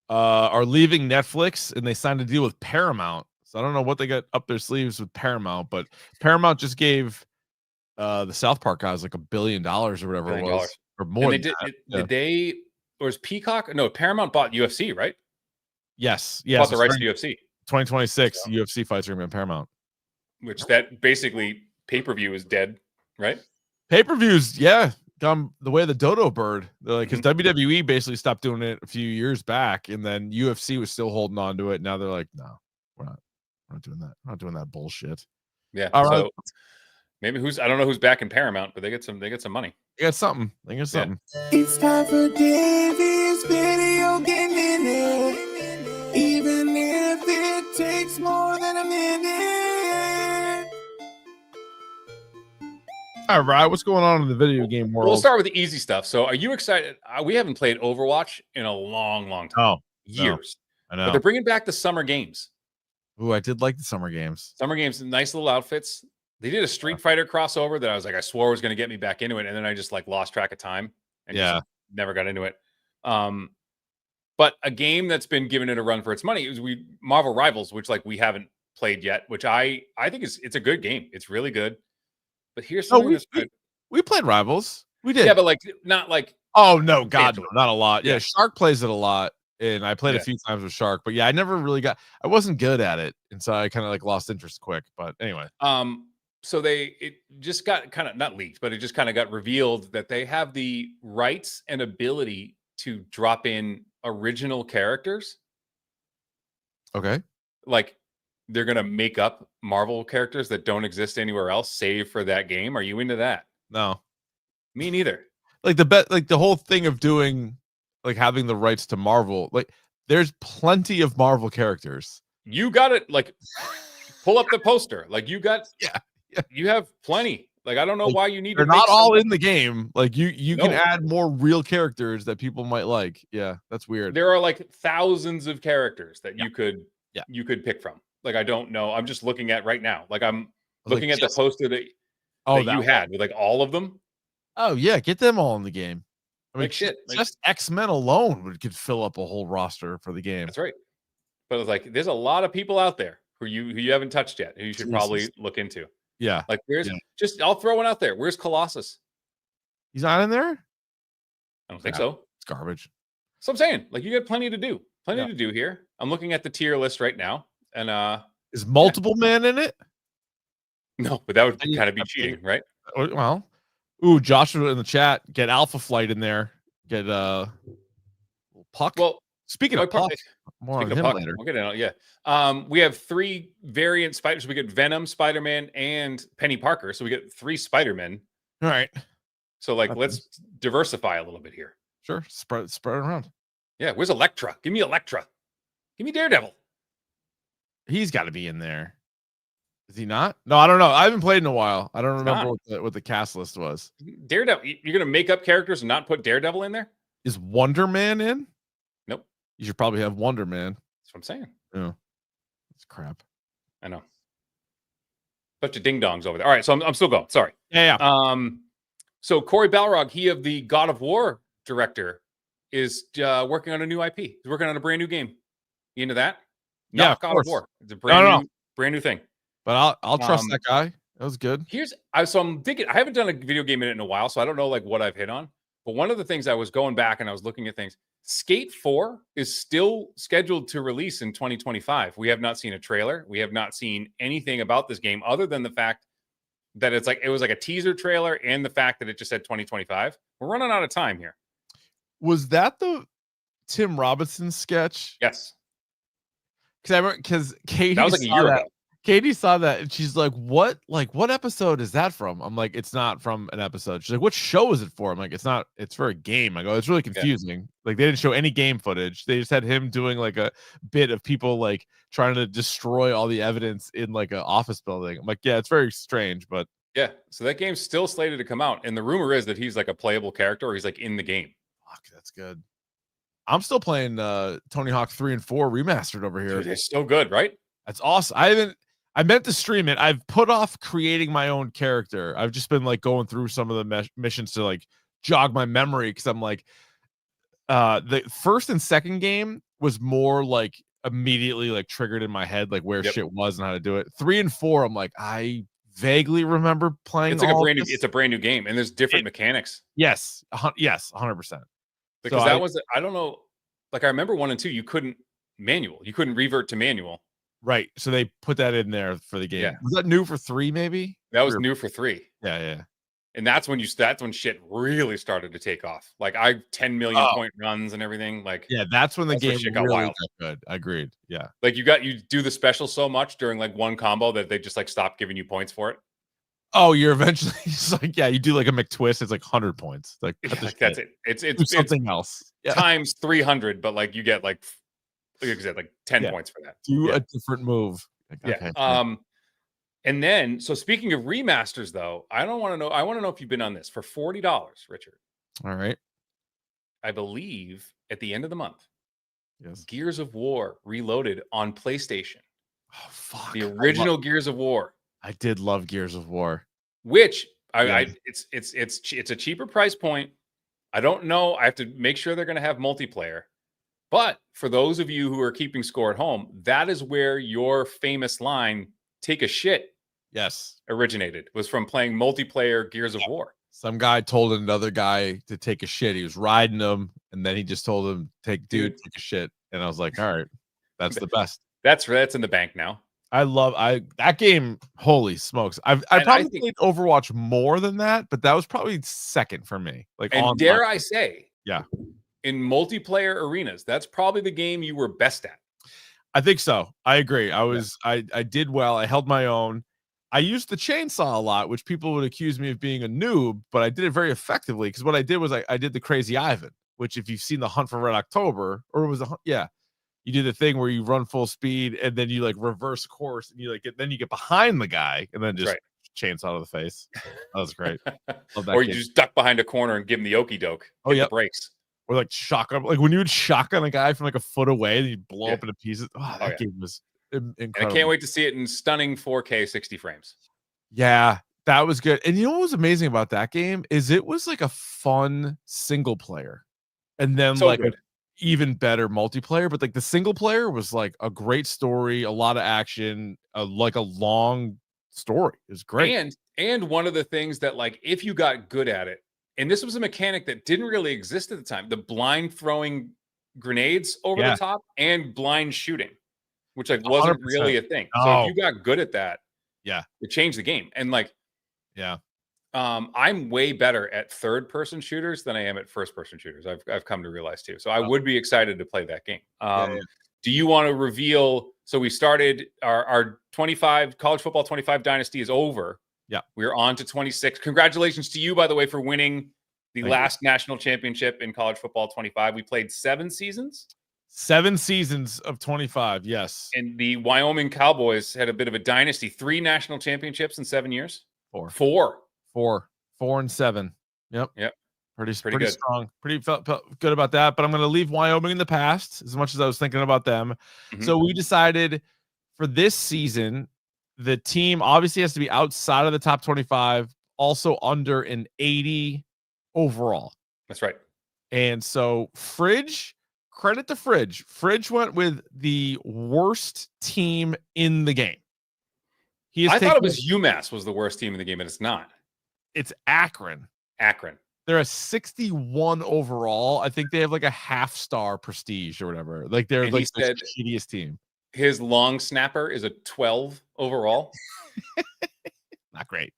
[SPEAKER 2] are leaving Netflix, and they signed a deal with Paramount. So I don't know what they got up their sleeves with Paramount, but Paramount just gave the South Park guys like $1 billion or whatever it was, or more.
[SPEAKER 3] Did they? Or was Peacock? No, Paramount bought UFC, right?
[SPEAKER 2] Yes.
[SPEAKER 3] Bought the rights to UFC.
[SPEAKER 2] 2026 UFC fights are going to be on Paramount.
[SPEAKER 3] Which that basically pay-per-view is dead, right?
[SPEAKER 2] Pay-per-views, come the way of the dodo bird. They're like, because WWE basically stopped doing it a few years back, and then UFC was still holding on to it. Now they're like, no, we're not doing that. We're not doing that bullshit.
[SPEAKER 3] Yeah. All right. So maybe I don't know who's back in Paramount, but they get some money.
[SPEAKER 2] They got something. Yeah.
[SPEAKER 4] It's time for Davey's video game minute. Even if it takes more than a minute.
[SPEAKER 2] All right, what's going on in the video game world?
[SPEAKER 3] We'll start with the easy stuff. So are you excited? We haven't played Overwatch in a long time.
[SPEAKER 2] Oh,
[SPEAKER 3] years.
[SPEAKER 2] No, I know.
[SPEAKER 3] But they're bringing back the summer games.
[SPEAKER 2] Ooh, I did like the summer games.
[SPEAKER 3] Nice little outfits. They did a Street Fighter crossover that I was like, I swore was going to get me back into it, and then I just like lost track of time and just never got into it. But a game that's been given it a run for its money is Marvel Rivals, which like we haven't played yet, which I think it's a good game. It's really good. But here's something that's good.
[SPEAKER 2] We played Rivals. We did.
[SPEAKER 3] Yeah, but like not like.
[SPEAKER 2] Oh no, God, no, not a lot. Yeah,
[SPEAKER 3] Yeah.
[SPEAKER 2] Shark plays it a lot, and I played a few times with Shark, but yeah, I never really I wasn't good at it, and so I kind of like lost interest quick. But anyway,
[SPEAKER 3] so it just got kind of not leaked, but it just kind of got revealed that they have the rights and ability to drop in original characters.
[SPEAKER 2] okay,
[SPEAKER 3] Like they're gonna make up Marvel characters that don't exist anywhere else, save for that game. Are you into that?
[SPEAKER 2] no,
[SPEAKER 3] Me neither.
[SPEAKER 2] like the whole thing of doing like having the rights to Marvel, like there's plenty of Marvel characters.
[SPEAKER 3] You got it. Like pull up the poster. Like you got.
[SPEAKER 2] Yeah.
[SPEAKER 3] You have plenty. Like I don't know why you need.
[SPEAKER 2] They're
[SPEAKER 3] to
[SPEAKER 2] not all in the game. Like you
[SPEAKER 3] No.
[SPEAKER 2] can add more real characters that people might like. Yeah, that's weird.
[SPEAKER 3] There are like thousands of characters that you could pick from. Like I don't know. I'm just looking at right now. Like I'm looking at the poster that you had with like all of them.
[SPEAKER 2] Oh yeah, get them all in the game. I mean,
[SPEAKER 3] like shit.
[SPEAKER 2] Just X-Men alone could fill up a whole roster for the game.
[SPEAKER 3] That's right. But it's like there's a lot of people out there who you haven't touched yet, who you should probably look into.
[SPEAKER 2] Yeah.
[SPEAKER 3] Like I'll throw one out there. Where's Colossus?
[SPEAKER 2] He's not in there?
[SPEAKER 3] I don't think so.
[SPEAKER 2] It's garbage.
[SPEAKER 3] So I'm saying, like you got plenty to do. Plenty to do here. I'm looking at the tier list right now. And
[SPEAKER 2] is multiple man in it?
[SPEAKER 3] No, but that would kind of be cheating, right?
[SPEAKER 2] Well, ooh, Joshua in the chat, get Alpha Flight in there. Get Puck.
[SPEAKER 3] Well,
[SPEAKER 2] speaking of Puck, more on him later.
[SPEAKER 3] We'll get in. Yeah. We have 3 variant spiders. We get Venom, Spider-Man, and Penny Parker. So we get 3 Spider-Men.
[SPEAKER 2] All right.
[SPEAKER 3] So like let's diversify a little bit here.
[SPEAKER 2] Sure. Spread around.
[SPEAKER 3] Yeah, where's Elektra? Give me Elektra. Give me Daredevil.
[SPEAKER 2] He's got to be in there. Is he not? No, I don't know. I haven't played in a while. I don't remember what the cast list was.
[SPEAKER 3] Daredevil. You're gonna make up characters and not put Daredevil in there?
[SPEAKER 2] Is Wonder Man in?
[SPEAKER 3] Nope.
[SPEAKER 2] You should probably have Wonder Man.
[SPEAKER 3] That's what I'm saying.
[SPEAKER 2] Yeah. That's crap.
[SPEAKER 3] I know. Bunch of ding dongs over there. All right, so I'm still going. Sorry.
[SPEAKER 2] Yeah.
[SPEAKER 3] So Corey Balrog, he of the God of War director, is working on a new IP. He's working on a brand new game. You into that? Not God of War. It's a brand new thing.
[SPEAKER 2] But I'll trust that guy. That was good.
[SPEAKER 3] So I'm thinking, I haven't done a video game in a while, so I don't know like what I've hit on. But one of the things I was going back and I was looking at things. Skate 4 is still scheduled to release in 2025. We have not seen a trailer. We have not seen anything about this game other than the fact that it was like a teaser trailer and the fact that it just said 2025. We're running out of time here.
[SPEAKER 2] Was that the Tim Robinson sketch?
[SPEAKER 3] Yes.
[SPEAKER 2] Because Katie
[SPEAKER 3] that was like a year ago.
[SPEAKER 2] Katie saw that and she's like, what episode is that from? I'm like, it's not from an episode. She's like, what show is it for? I'm like, it's for a game. I go, it's really confusing. Like they didn't show any game footage. They just had him doing like a bit of people like trying to destroy all the evidence in like an office building. I'm like, yeah, it's very strange, but
[SPEAKER 3] yeah. So that game's still slated to come out. And the rumor is that he's like a playable character or he's like in the game.
[SPEAKER 2] Fuck, that's good. I'm still playing Tony Hawk 3 and 4 remastered over here.
[SPEAKER 3] Dude, it's still good, right?
[SPEAKER 2] That's awesome. I meant to stream it. I've put off creating my own character. I've just been like going through some of the missions to like jog my memory because I'm like, the first and second game was more like immediately like triggered in my head like where shit was and how to do it. 3 and 4, I'm like, I vaguely remember playing.
[SPEAKER 3] It's like it's a brand new game, and there's different mechanics.
[SPEAKER 2] Yes, 100%.
[SPEAKER 3] Because I don't know. Like I remember 1 and 2, you couldn't revert to manual.
[SPEAKER 2] Right. So they put that in there for the game.
[SPEAKER 3] Yeah.
[SPEAKER 2] Was that new for 3 maybe?
[SPEAKER 3] That was new for 3.
[SPEAKER 2] Yeah.
[SPEAKER 3] And that's when shit really started to take off. Like 10 million point runs and everything. Like
[SPEAKER 2] that's when the game
[SPEAKER 3] got
[SPEAKER 2] really
[SPEAKER 3] wild.
[SPEAKER 2] got good. Agreed. Yeah.
[SPEAKER 3] Like you do the special so much during like one combo that they just like stop giving you points for it.
[SPEAKER 2] Oh, you're eventually just like, you do like a McTwist, it's like 100 points. Like
[SPEAKER 3] that's it. It's
[SPEAKER 2] something else.
[SPEAKER 3] Times 300, but like you get like I said, like 10 points for that.
[SPEAKER 2] Do a different move. Like,
[SPEAKER 3] okay. And then, so speaking of remasters, though, I want to know if you've been on this for $40, Richard.
[SPEAKER 2] All right.
[SPEAKER 3] I believe at the end of the month,
[SPEAKER 2] yes,
[SPEAKER 3] Gears of War Reloaded on PlayStation.
[SPEAKER 2] Oh fuck!
[SPEAKER 3] The original Gears of War.
[SPEAKER 2] I did love Gears of War.
[SPEAKER 3] Which it's a cheaper price point. I don't know. I have to make sure they're going to have multiplayer. But for those of you who are keeping score at home, that is where your famous line, take a shit,
[SPEAKER 2] yes,
[SPEAKER 3] originated, was from playing multiplayer Gears of War.
[SPEAKER 2] Some guy told another guy to take a shit. He was riding him, and then he just told him, take a shit. And I was like, all right, that's the best.
[SPEAKER 3] That's in the bank now.
[SPEAKER 2] That game, holy smokes. I probably played Overwatch more than that, but that was probably second for me. Like,
[SPEAKER 3] and dare I say,
[SPEAKER 2] yeah,
[SPEAKER 3] in multiplayer arenas, that's probably the game you were best at.
[SPEAKER 2] I think so. I agree. I did well. I held my own. I used the chainsaw a lot, which people would accuse me of being a noob, but I did it very effectively because what I did was I did the Crazy Ivan, which if you've seen the Hunt for Red October, or it was you do the thing where you run full speed and then you like reverse course and you like then you get behind the guy and then just chainsaw to the face. That was great. Love that
[SPEAKER 3] or
[SPEAKER 2] game.
[SPEAKER 3] you just duck behind a corner and give him the okie doke.
[SPEAKER 2] Oh yeah,
[SPEAKER 3] brakes.
[SPEAKER 2] Or like shotgun, like when you would shotgun a guy from like a foot away and you blow up into pieces. Oh, that game was incredible.
[SPEAKER 3] And I can't wait to see it in stunning 4K 60 frames.
[SPEAKER 2] Yeah, that was good. And you know what was amazing about that game is it was like a fun single player, and then
[SPEAKER 3] so
[SPEAKER 2] like
[SPEAKER 3] good.
[SPEAKER 2] an even better multiplayer. But like the single player was like a great story, a lot of action, like a long story. It was great.
[SPEAKER 3] And one of the things that like if you got good at it, and this was a mechanic that didn't really exist at the time, the blind throwing grenades over the top and blind shooting, which like wasn't
[SPEAKER 2] 100%.
[SPEAKER 3] really a thing.
[SPEAKER 2] No.
[SPEAKER 3] So if you got good at that, it changed the game. And like, I'm way better at third-person shooters than I am at first-person shooters. I've come to realize too. So I would be excited to play that game. Do you want to reveal? So we started our 25 college football 25 dynasty is over.
[SPEAKER 2] Yeah,
[SPEAKER 3] we're on to 26. Congratulations to you, by the way, for winning the last national championship in college football 25. We played 7 seasons.
[SPEAKER 2] 7 seasons of 25, yes.
[SPEAKER 3] And the Wyoming Cowboys had a bit of a dynasty. 3 national championships in 7 years. 4
[SPEAKER 2] and 7. Yep. Pretty
[SPEAKER 3] good.
[SPEAKER 2] strong. Felt good about that. But I'm going to leave Wyoming in the past as much as I was thinking about them. Mm-hmm. So we decided for this season, the team obviously has to be outside of the top 25, also under an 80 overall.
[SPEAKER 3] That's right.
[SPEAKER 2] And so Fridge. Credit to Fridge. Fridge went with the worst team in the game.
[SPEAKER 3] I thought it was UMass was the worst team in the game, and it's not.
[SPEAKER 2] It's Akron. They're a 61 overall. I think they have like a half-star prestige or whatever. Like they're like the shittiest team.
[SPEAKER 3] His long snapper is a 12 overall.
[SPEAKER 2] Not great.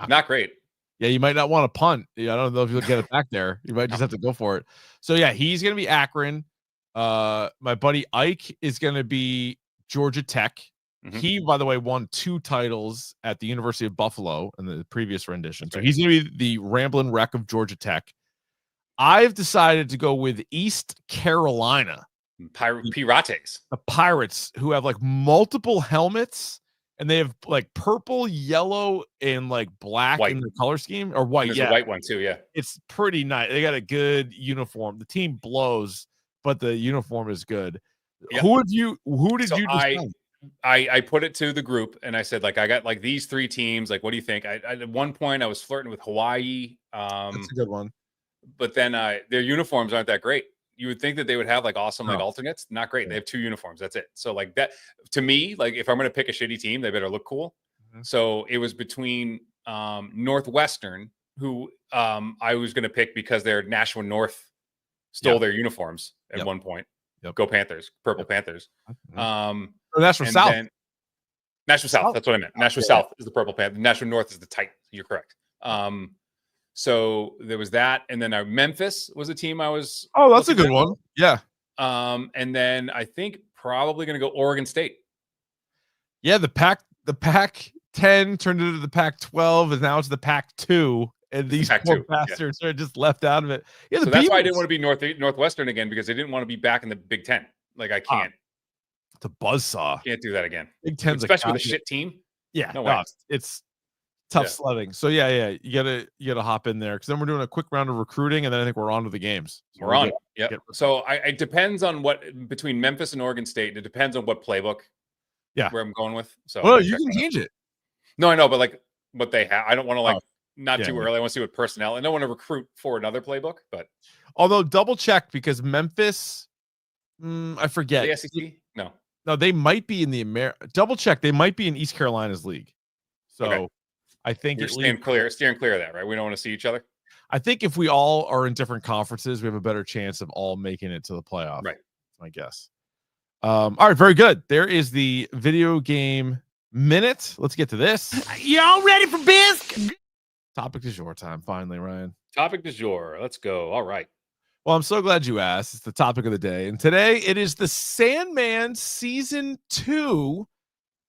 [SPEAKER 3] Not great.
[SPEAKER 2] Yeah, you might not want to punt. I don't know if you'll get it back there. You might just have to go for it. So yeah, he's going to be Akron. My buddy Ike is going to be Georgia Tech. Mm-hmm. He, by the way, won 2 titles at the University of Buffalo in the previous rendition. So he's going to be the Ramblin' Wreck of Georgia Tech. I've decided to go with East Carolina.
[SPEAKER 3] Pirates.
[SPEAKER 2] The Pirates, who have like multiple helmets, and they have like purple, yellow, and like black in the color scheme, or white.
[SPEAKER 3] There's a white one too. Yeah,
[SPEAKER 2] it's pretty nice. They got a good uniform. The team blows, but the uniform is good. Yep. Who did you decide?
[SPEAKER 3] I put it to the group and I said, like, I got like these 3 teams. Like, what do you think? At one point I was flirting with Hawaii.
[SPEAKER 2] That's a good one.
[SPEAKER 3] But then their uniforms aren't that great. You would think that they would have like awesome like alternates. Not great. They have 2 uniforms. That's it. So like that to me, like if I'm going to pick a shitty team, they better look cool. Mm-hmm. So it was between Northwestern, who I was going to pick because their Nashua North stole their uniforms at one point. Yep. Go Panthers, Purple Panthers.
[SPEAKER 2] Nashua South.
[SPEAKER 3] Nashua South. That's what I meant. Nashua South is the Purple Panther. Nashua North is the Titans. You're correct. So there was that, and then Memphis was a team I was.
[SPEAKER 2] Oh, that's a good one. Yeah.
[SPEAKER 3] And then I think probably going to go Oregon State.
[SPEAKER 2] Yeah, the Pac-10 turned into the Pac-12, and now it's the Pac-2. And these poor bastards are just left out of it. Yeah,
[SPEAKER 3] so that's why I didn't want to be Northwestern again, because they didn't want to be back in the Big Ten. Like I can't.
[SPEAKER 2] It's a buzzsaw.
[SPEAKER 3] Can't do that again.
[SPEAKER 2] Big Ten's
[SPEAKER 3] especially with a shit team.
[SPEAKER 2] Yeah, no, it's tough sledding. So yeah, you gotta hop in there, because then we're doing a quick round of recruiting, and then I think we're on to the games.
[SPEAKER 3] So we're on. Yeah. So it depends on what between Memphis and Oregon State. It depends on what playbook.
[SPEAKER 2] Yeah,
[SPEAKER 3] where I'm going with. So
[SPEAKER 2] well, you can change it.
[SPEAKER 3] No, I know, but like what they have, I don't want to not too early. I want to see what personnel. I don't want to recruit for another playbook, but
[SPEAKER 2] although double check, because Memphis, I forget
[SPEAKER 3] the SEC.
[SPEAKER 2] No, they might be in the double check. They might be in East Carolina's league. So I think
[SPEAKER 3] You're steering clear of that, right? We don't want to see each other.
[SPEAKER 2] I think if we all are in different conferences, we have a better chance of all making it to the playoff.
[SPEAKER 3] Right.
[SPEAKER 2] That's my guess. All right, very good. There is the video game minute. Let's get to this.
[SPEAKER 1] Y'all ready for biz?
[SPEAKER 2] Topic du jour time, finally, Ryan.
[SPEAKER 3] Topic du jour. Let's go. All right.
[SPEAKER 2] Well, I'm so glad you asked. It's the topic of the day. And today it is the Sandman season 2,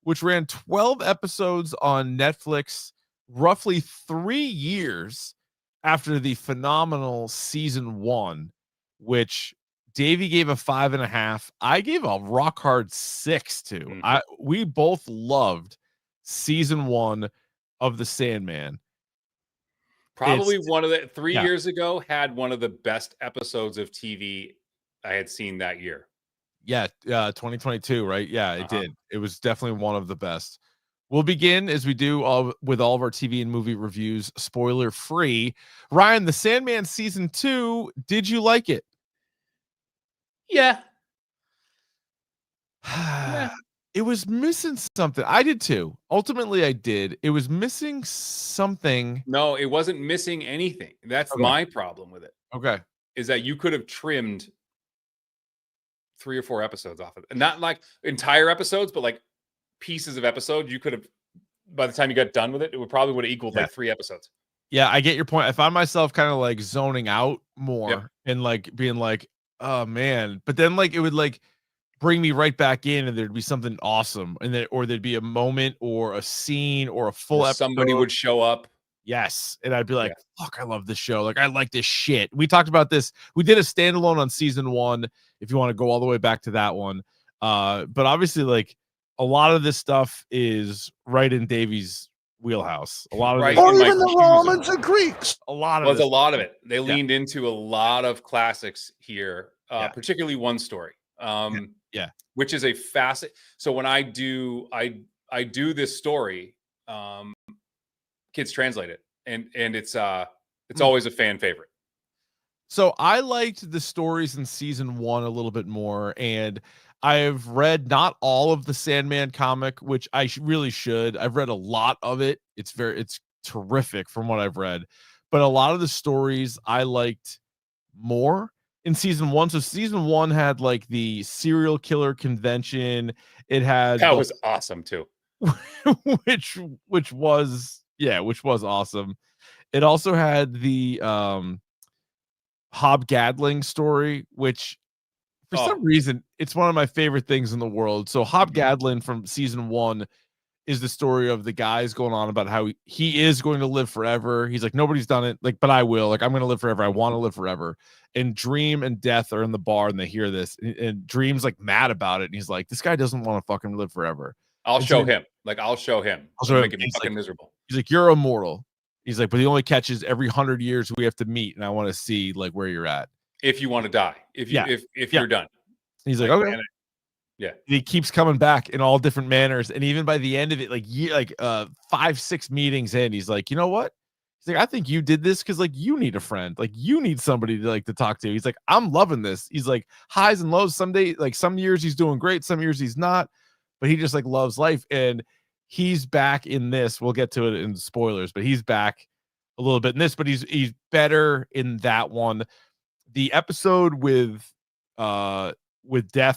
[SPEAKER 2] which ran 12 episodes on Netflix, roughly 3 years after the phenomenal season 1, which Davey gave a 5.5. I gave a rock hard 6 to. We both loved season 1 of the Sandman.
[SPEAKER 3] Probably one of the 3 years ago had one of the best episodes of TV I had seen that year.
[SPEAKER 2] Yeah, 2022, right? Yeah, it did. It was definitely one of the best. We'll begin as we do with all of our TV and movie reviews, spoiler free. Ryan, the Sandman season 2, did you like it?
[SPEAKER 3] Yeah.
[SPEAKER 2] It was missing something. I did too. Ultimately, I did. It was missing something.
[SPEAKER 3] No, it wasn't missing anything. That's my problem with it.
[SPEAKER 2] Okay.
[SPEAKER 3] Is that you could have trimmed 3 or 4 episodes off of it. Not like entire episodes, but like pieces of episodes. You could have, by the time you got done with it, it would probably would have equaled like 3 episodes.
[SPEAKER 2] Yeah, I get your point. I found myself kind of like zoning out more and like being like, oh man. But then like it would like bring me right back in, and there'd be something awesome, and then or there'd be a moment or a scene or a full episode.
[SPEAKER 3] Somebody would show up.
[SPEAKER 2] Yes, and I'd be like, fuck, I love this show. Like, I like this shit. We talked about this. We did a standalone on season 1, if you want to go all the way back to that one. But obviously, like, a lot of this stuff is right in Davey's wheelhouse. A lot of
[SPEAKER 3] right,
[SPEAKER 1] or even the Romans and Greeks.
[SPEAKER 2] A lot of
[SPEAKER 3] was a lot of it. They leaned into a lot of classics here, particularly one story. Which is a facet. So when I do this story, kids translate it, and it's always a fan favorite.
[SPEAKER 2] So I liked the stories in season 1 a little bit more, and I've read not all of the Sandman comic, which I really should. I've read a lot of it. It's terrific from what I've read, but a lot of the stories I liked more in season 1. So season 1 had like the serial killer convention. It had
[SPEAKER 3] that was awesome too.
[SPEAKER 2] which was awesome. It also had the Hob Gadling story, which for some reason it's one of my favorite things in the world. So Hob Gadling from season 1 is the story of the guys going on about how he is going to live forever. He's like, nobody's done it, like, but I will. Like, I'm going to live forever. I want to live forever. And Dream and Death are in the bar and they hear this, and Dream's like mad about it. And he's like, this guy doesn't want to fucking live forever.
[SPEAKER 3] I'll show him. I'll show him. I'll make him fucking miserable.
[SPEAKER 2] He's like, you're immortal. He's like, but the only catch is every 100 years we have to meet, and I want to see like where you're at.
[SPEAKER 3] If you want to die, if you're done.
[SPEAKER 2] He's like, okay. And he keeps coming back in all different manners, and even by the end of it, like 5-6 meetings in, he's like, you know what? He's like, I think you did this because like you need a friend, like you need somebody to like to talk to. He's like, I'm loving this. He's like, highs and lows. Someday, like some years he's doing great, some years he's not, but he just like loves life. And he's back in this. We'll get to it in spoilers, but he's back a little bit in this, but he's better in that one. The episode with Death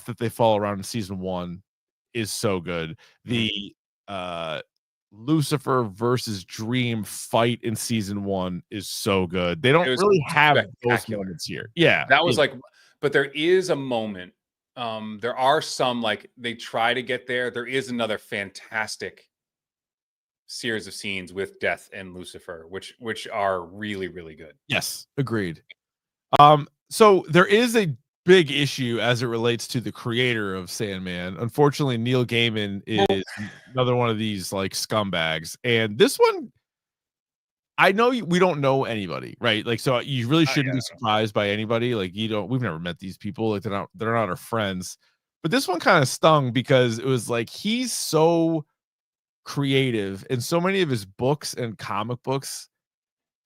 [SPEAKER 2] that they follow around in season 1 is so good. The Lucifer versus Dream fight in season 1 is so good. They don't really have those moments here. Yeah,
[SPEAKER 3] that was like, but there is a moment. There are some, like, they try to get there. There is another fantastic series of scenes with Death and Lucifer, which are really, really good.
[SPEAKER 2] Yes, agreed. So there is a big issue as it relates to the creator of Sandman. Unfortunately, Neil Gaiman is another one of these like scumbags, and this one, I know we don't know anybody, right? Like, so you really shouldn't be surprised by anybody. Like, we've never met these people. Like, they're not our friends. But this one kind of stung because it was like, he's so creative, and so many of his books and comic books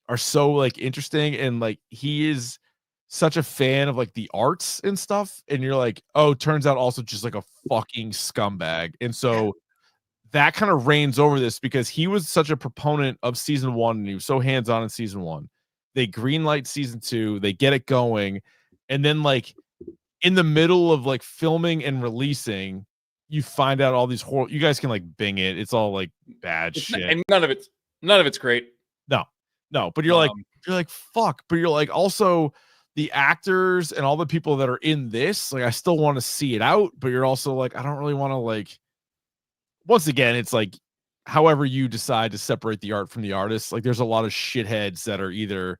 [SPEAKER 2] are so like interesting, and like he is such a fan of like the arts and stuff. And you're like, oh, turns out also just like a fucking scumbag. And so that kind of reigns over this because he was such a proponent of season 1 and he was so hands-on in season 1. They greenlight season 2, they get it going, and then like in the middle of like filming and releasing, you find out all these horror. You guys can like Bing it. It's all like bad shit.
[SPEAKER 3] And none of it's great.
[SPEAKER 2] No, but you're like fuck, but you're like also the actors and all the people that are in this, like I still want to see it out, but you're also like I don't really want to like once again, it's like however you decide to separate the art from the artist. Like there's a lot of shitheads that are either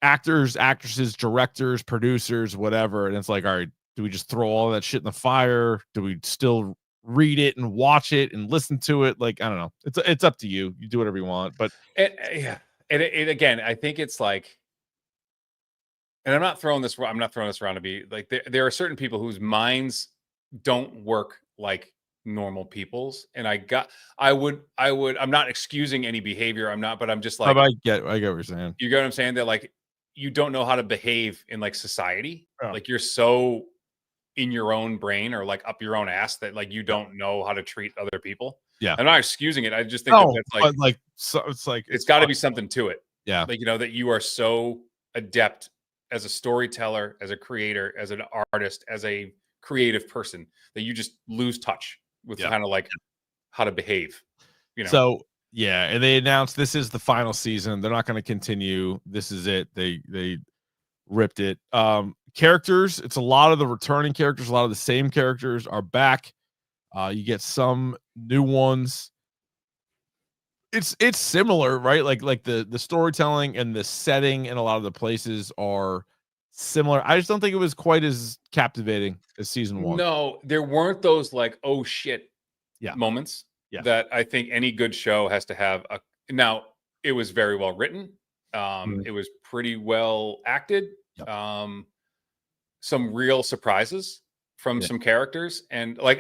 [SPEAKER 2] actors, actresses, directors, producers, whatever. And it's like, all right, do we just throw all that shit in the fire? Do we still read it and watch it and listen to it? Like, I don't know. It's up to you. You do whatever you want. But
[SPEAKER 3] yeah. And it again, I think it's like, and I'm not throwing this around to be like, there are certain people whose minds don't work like normal people's. And I'm not excusing any behavior. But I'm just like,
[SPEAKER 2] I get what you're saying.
[SPEAKER 3] You get what I'm saying? That like, you don't know how to behave in like society.
[SPEAKER 2] Oh.
[SPEAKER 3] Like you're so in your own brain or like up your own ass that like you don't know how to treat other people.
[SPEAKER 2] Yeah.
[SPEAKER 3] I'm not excusing it. I just think that's like,
[SPEAKER 2] so it's like,
[SPEAKER 3] it's got to be something to it.
[SPEAKER 2] Yeah.
[SPEAKER 3] Like, that you are so adept as a storyteller, as a creator, as an artist, as a creative person that you just lose touch with kind of like how to behave,
[SPEAKER 2] So yeah, and they announced this is the final season. They're not going to continue. This is it. They ripped it. Characters, it's a lot of the returning characters, a lot of the same characters are back. You get some new ones. It's similar, right? Like the storytelling and the setting and a lot of the places are similar. I just don't think it was quite as captivating as season 1.
[SPEAKER 3] No, there weren't those like, oh shit moments.
[SPEAKER 2] Yeah.
[SPEAKER 3] That I think any good show has to have. Now, it was very well written. It was pretty well acted.
[SPEAKER 2] Yep.
[SPEAKER 3] Some real surprises from some characters, and I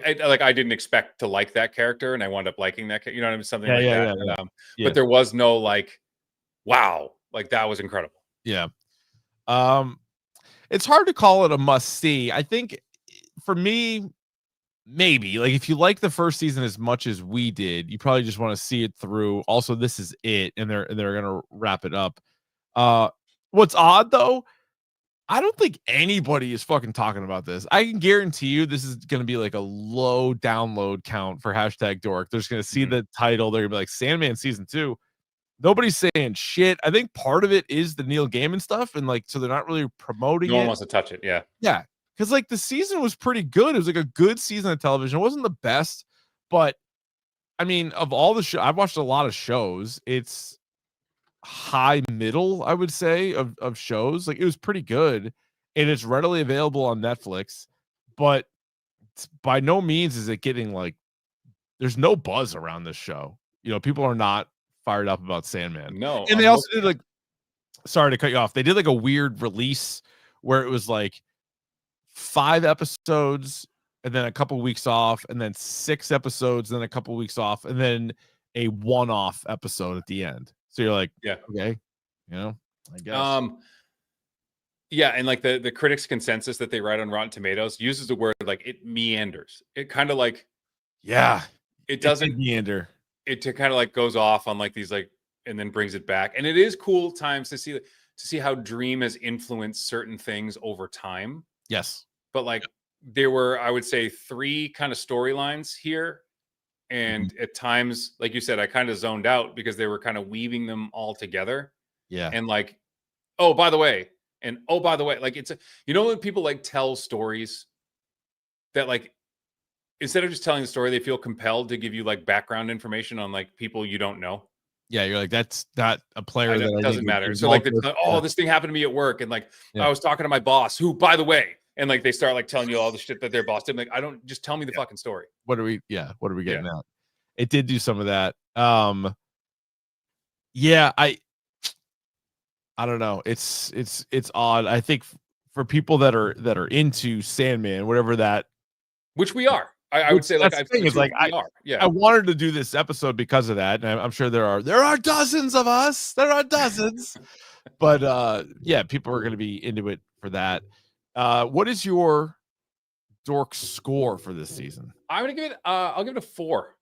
[SPEAKER 3] didn't expect to like that character, and I wound up liking that. You know what I mean? Something like that.
[SPEAKER 2] Yeah.
[SPEAKER 3] But there was no like, wow, like that was incredible.
[SPEAKER 2] Yeah. It's hard to call it a must see. I think for me, maybe like if you like the first season as much as we did, you probably just want to see it through. Also, this is it, and they're gonna wrap it up. What's odd though, I don't think anybody is fucking talking about this. I can guarantee you this is gonna be like a low download count for #dork. They're just gonna see the title. They're gonna be like Sandman season 2. Nobody's saying shit. I think part of it is the Neil Gaiman stuff, and like so they're not really promoting it.
[SPEAKER 3] No one wants to touch it.
[SPEAKER 2] Yeah. Because like the season was pretty good. It was like a good season of television. It wasn't the best, but I mean, of all the shows, I've watched a lot of shows. It's high middle, I would say, of shows. Like it was pretty good, and it's readily available on Netflix. But by no means is it getting like. There's no buzz around this show. People are not fired up about Sandman.
[SPEAKER 3] No,
[SPEAKER 2] and they also did like. Sorry to cut you off. They did like a weird release where it was like 5 episodes and then a couple weeks off and then 6 episodes, then a couple weeks off, and then a one-off episode at the end. So you're like, okay, I guess.
[SPEAKER 3] Yeah, and like the critics' consensus that they write on Rotten Tomatoes uses the word like it meanders. It kind of like it doesn't
[SPEAKER 2] meander.
[SPEAKER 3] It kind of like goes off on like these like and then brings it back. And it is cool times to see how Dream has influenced certain things over time.
[SPEAKER 2] Yes.
[SPEAKER 3] But like there were, I would say, 3 kind of storylines here. And at times, like you said, I kind of zoned out because they were kind of weaving them all together.
[SPEAKER 2] Yeah.
[SPEAKER 3] And like, oh, by the way, like it's when people like tell stories that like, instead of just telling the story, they feel compelled to give you like background information on like people you don't know.
[SPEAKER 2] Yeah, you're like, that's not a player that
[SPEAKER 3] doesn't matter. So like, this thing happened to me at work, and like I was talking to my boss, who, by the way, and like they start like telling you all the shit that their boss did. Like, I don't just tell me the fucking story.
[SPEAKER 2] What are we getting at? It did do some of that. Yeah, I don't know. It's odd. I think for people that are into Sandman, whatever that,
[SPEAKER 3] which we are. I would say like
[SPEAKER 2] I wanted to do this episode because of that, and I'm sure there are dozens of us. There are dozens, but people are going to be into it for that. What is your dork score for this season?
[SPEAKER 3] I'm gonna give it. I'll give it a 4.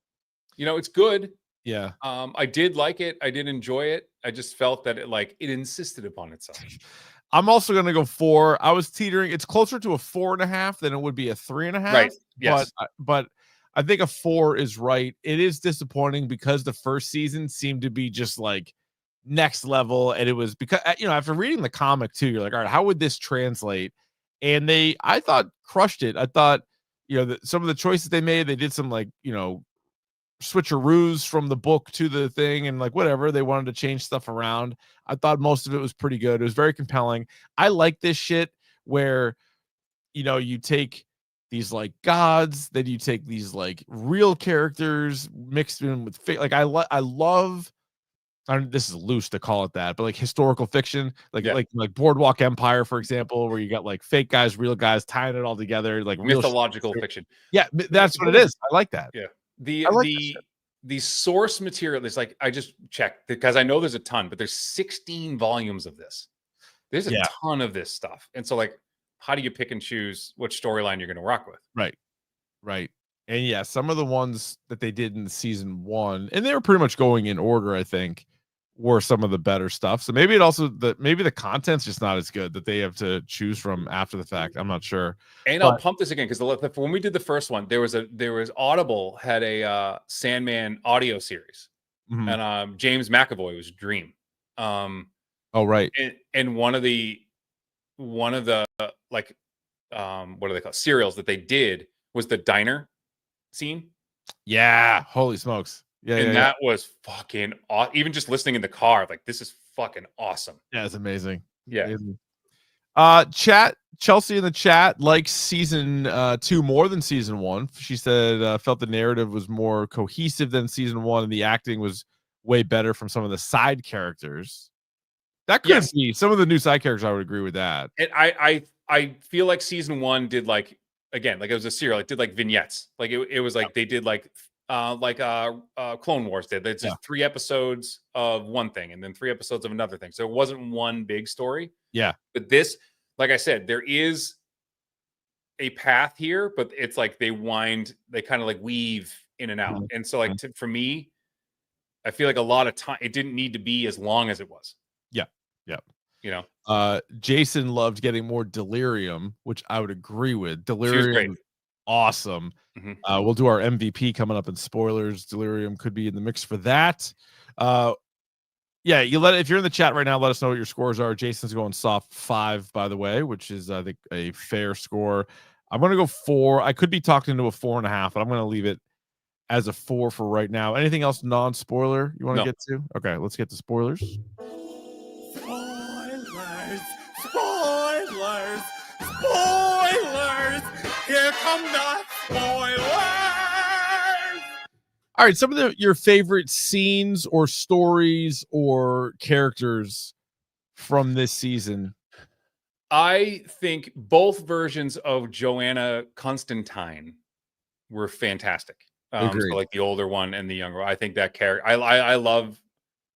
[SPEAKER 3] it's good.
[SPEAKER 2] Yeah.
[SPEAKER 3] I did like it. I did enjoy it. I just felt that it insisted upon itself.
[SPEAKER 2] I'm also gonna go 4. I was teetering. It's closer to a 4.5 than it would be a 3.5.
[SPEAKER 3] Right. Yes.
[SPEAKER 2] But I think a 4 is right. It is disappointing because the first season seemed to be just like next level, and it was because after reading the comic too, you're like, all right, how would this translate? And I thought crushed it. I thought some of the choices they made, they did some switcheroos from the book to the thing, and like whatever, they wanted to change stuff around. I thought most of it was pretty good. It was very compelling. I like this shit where you take these like gods, then you take these like real characters mixed in with fake. Like I love. This is loose to call it that, but like historical fiction, like Boardwalk Empire, for example, where you got like fake guys, real guys, tying it all together, like
[SPEAKER 3] mythological fiction.
[SPEAKER 2] Yeah, that's what it is. I like that.
[SPEAKER 3] Yeah. The source material is like, I just checked because I know there's a ton, but there's 16 volumes of this. There's a ton of this stuff. And so like, how do you pick and choose which storyline you're going to rock with?
[SPEAKER 2] Right. And yeah, some of the ones that they did in season 1, and they were pretty much going in order, I think, were some of the better stuff. So maybe maybe the content's just not as good that they have to choose from after the fact. I'm not sure.
[SPEAKER 3] And I'll pump this again because when we did the first one, there was Audible had a Sandman audio series, and James McAvoy was Dream.
[SPEAKER 2] Oh right.
[SPEAKER 3] And one of the like what do they call serials that they did was the diner scene.
[SPEAKER 2] Yeah, holy smokes. Yeah,
[SPEAKER 3] that was fucking awesome. Even just listening in the car, like, this is fucking awesome.
[SPEAKER 2] Yeah, it's amazing.
[SPEAKER 3] Yeah.
[SPEAKER 2] Chat, Chelsea in the chat likes season 2 more than season 1. She said felt the narrative was more cohesive than season 1, and the acting was way better from some of the side characters. That could be some of the new side characters. I would agree with that.
[SPEAKER 3] And I feel like season 1 did like, again, like it was a serial. It did like vignettes. Like it was like they did like Clone Wars did. It's just 3 episodes of one thing and then 3 episodes of another thing. So it wasn't one big story.
[SPEAKER 2] Yeah.
[SPEAKER 3] But this, like I said, there is a path here, but it's like they kind of like weave in and out. And so like for me, I feel like a lot of time, it didn't need to be as long as it was.
[SPEAKER 2] Yeah. Jason loved getting more Delirium, which I would agree with. Delirium, awesome. We'll do our MVP coming up in spoilers. Delirium could be in the mix for that. If you're in the chat right now, let us know what your scores are. Jason's going soft 5, by the way, which is I think a fair score. I'm going to go 4. I could be talked into a 4.5, but I'm going to leave it as a 4 for right now. Anything else non-spoiler you want to get to? Okay, let's get to spoilers.
[SPEAKER 4] Spoilers! Here come the spoilers!
[SPEAKER 2] All right, some of your favorite scenes or stories or characters from this season.
[SPEAKER 3] I think both versions of Joanna Constantine were fantastic. So like the older one and the younger. I think that character. I love.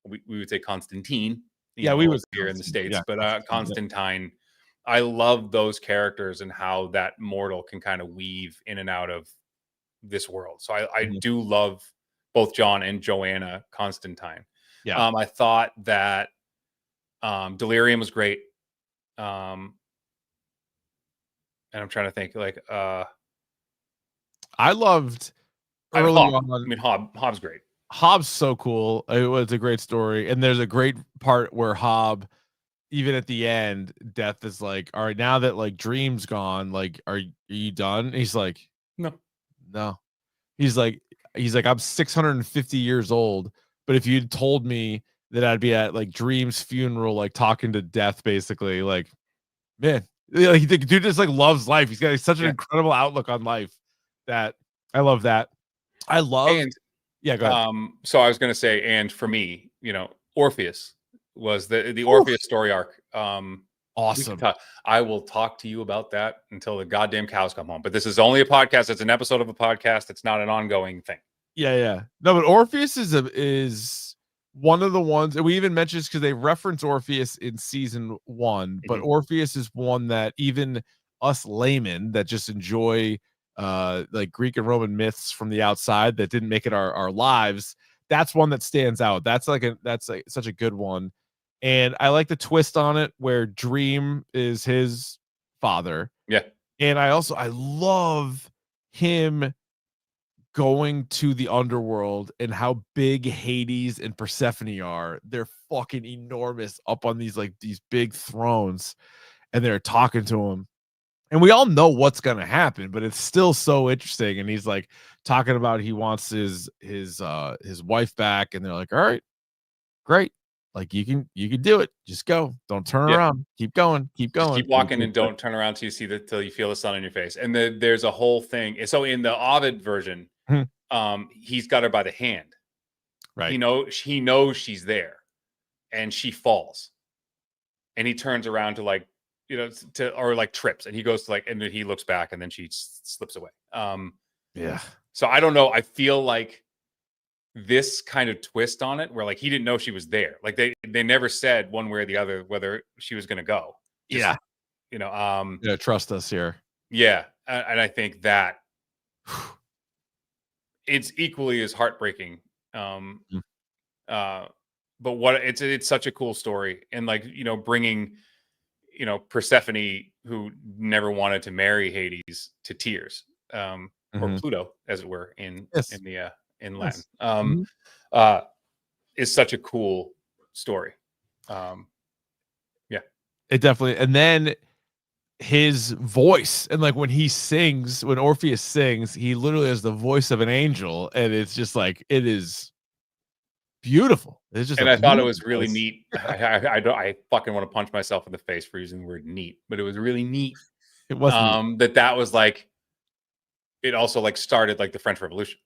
[SPEAKER 3] We would say Constantine.
[SPEAKER 2] We would
[SPEAKER 3] here in the States, but Constantine. I love those characters and how that mortal can kind of weave in and out of this world. So I do love both John and Joanna Constantine.
[SPEAKER 2] Yeah.
[SPEAKER 3] I thought that Delirium was great. And I'm trying to think like
[SPEAKER 2] I loved early on.
[SPEAKER 3] I mean, Hobb's great.
[SPEAKER 2] Hobb's so cool. It was a great story. And there's a great part where Hobb, even at the end, Death is like, all right, now that like Dream's gone, like, are you done? And he's like, no. He's like, I'm 650 years old. But if you'd told me that I'd be at like Dream's funeral, like talking to Death, basically, like, man, like the dude just like loves life. He's got such an incredible outlook on life that I love that. I love. Go ahead.
[SPEAKER 3] So I was going to say, and for me, Orpheus was the Orpheus story arc.
[SPEAKER 2] Awesome.
[SPEAKER 3] I will talk to you about that until the goddamn cows come home. But this is only a podcast. It's an episode of a podcast. It's not an ongoing thing.
[SPEAKER 2] Yeah. No, but Orpheus is one of the ones, and we even mentioned this because they reference Orpheus in season 1, but Orpheus is one that even us laymen that just enjoy like Greek and Roman myths from the outside that didn't make it our lives. That's one that stands out. That's like such a good one. And I like the twist on it where Dream is his father.
[SPEAKER 3] Yeah.
[SPEAKER 2] And I love him going to the underworld and how big Hades and Persephone are. They're fucking enormous up on these big thrones, and they're talking to him. And we all know what's gonna happen, but it's still so interesting. And he's like talking about he wants his wife back, and they're like, all right, great. Like you can do it. Just go. Don't turn around. Keep going. Keep going.
[SPEAKER 3] Just keep walking and don't turn around till you feel the sun in your face. And there's a whole thing. So in the Ovid version, he's got her by the hand.
[SPEAKER 2] Right.
[SPEAKER 3] He knows she's there, and she falls, and he turns around to trips, and he goes to and then he looks back, and then she slips away.
[SPEAKER 2] Yeah.
[SPEAKER 3] So I don't know. I feel like this kind of twist on it where he didn't know she was there. Like they never said one way or the other whether she was going to go.
[SPEAKER 2] Yeah. Trust us here.
[SPEAKER 3] Yeah. And I think that it's equally as heartbreaking. But what it's such a cool story. And bringing, Persephone, who never wanted to marry Hades, to tears, or Pluto, as it were, in Latin, is such a cool story.
[SPEAKER 2] It definitely. And then his voice, and when he sings, when Orpheus sings, he literally has the voice of an angel, and it's just it is beautiful. It's just,
[SPEAKER 3] and I thought it was really neat. I fucking want to punch myself in the face for using the word neat, but it was really neat.
[SPEAKER 2] It was
[SPEAKER 3] that was it also started the French Revolution.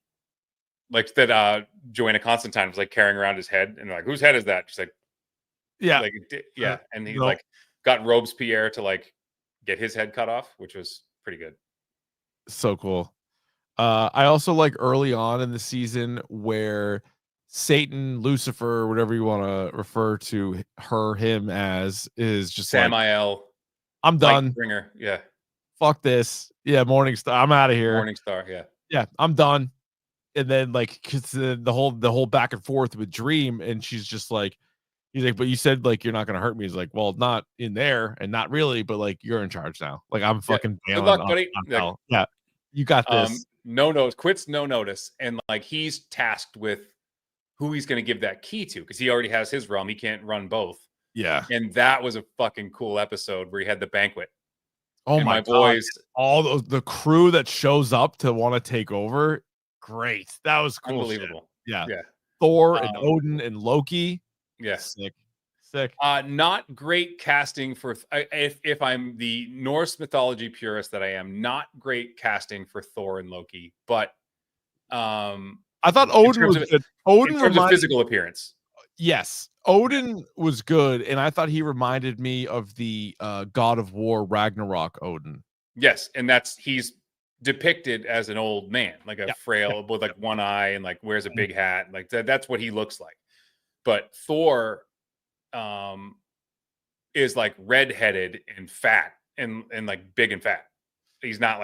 [SPEAKER 3] Joanna Constantine was carrying around his head, and whose head is that? She's and he got Robespierre to get his head cut off, which was pretty good.
[SPEAKER 2] So cool. I also early on in the season where Satan, Lucifer, whatever you want to refer to him as, is just
[SPEAKER 3] Samael.
[SPEAKER 2] I'm done.
[SPEAKER 3] Bringer. Yeah.
[SPEAKER 2] Fuck this. Yeah. Morningstar. I'm out of here.
[SPEAKER 3] Morningstar. Yeah.
[SPEAKER 2] Yeah. I'm done. And then cause the whole back and forth with Dream, and she's just he's like, but you said you're not gonna hurt me. He's like, well, not in there, and not really, but you're in charge now. I'm fucking
[SPEAKER 3] good luck, buddy.
[SPEAKER 2] Yeah, you got this.
[SPEAKER 3] No notice, quits no notice, and he's tasked with who he's gonna give that key to, because he already has his realm. He can't run both.
[SPEAKER 2] Yeah,
[SPEAKER 3] and that was a fucking cool episode where he had the banquet.
[SPEAKER 2] Oh my boys, all the crew that shows up to want to take over. Great, that was cool.
[SPEAKER 3] Unbelievable.
[SPEAKER 2] Yeah. Thor and Odin and Loki.
[SPEAKER 3] Yeah,
[SPEAKER 2] sick.
[SPEAKER 3] Not great casting for if I'm the Norse mythology purist that I am, not great casting for Thor and Loki, but
[SPEAKER 2] I thought Odin was good. Odin
[SPEAKER 3] in terms of physical appearance.
[SPEAKER 2] Yes, Odin was good, and I thought he reminded me of the God of War Ragnarok Odin.
[SPEAKER 3] Yes, and he's depicted as an old man, frail with one eye and wears a big hat, that's what he looks like. But Thor is redheaded and fat and big and fat. He's not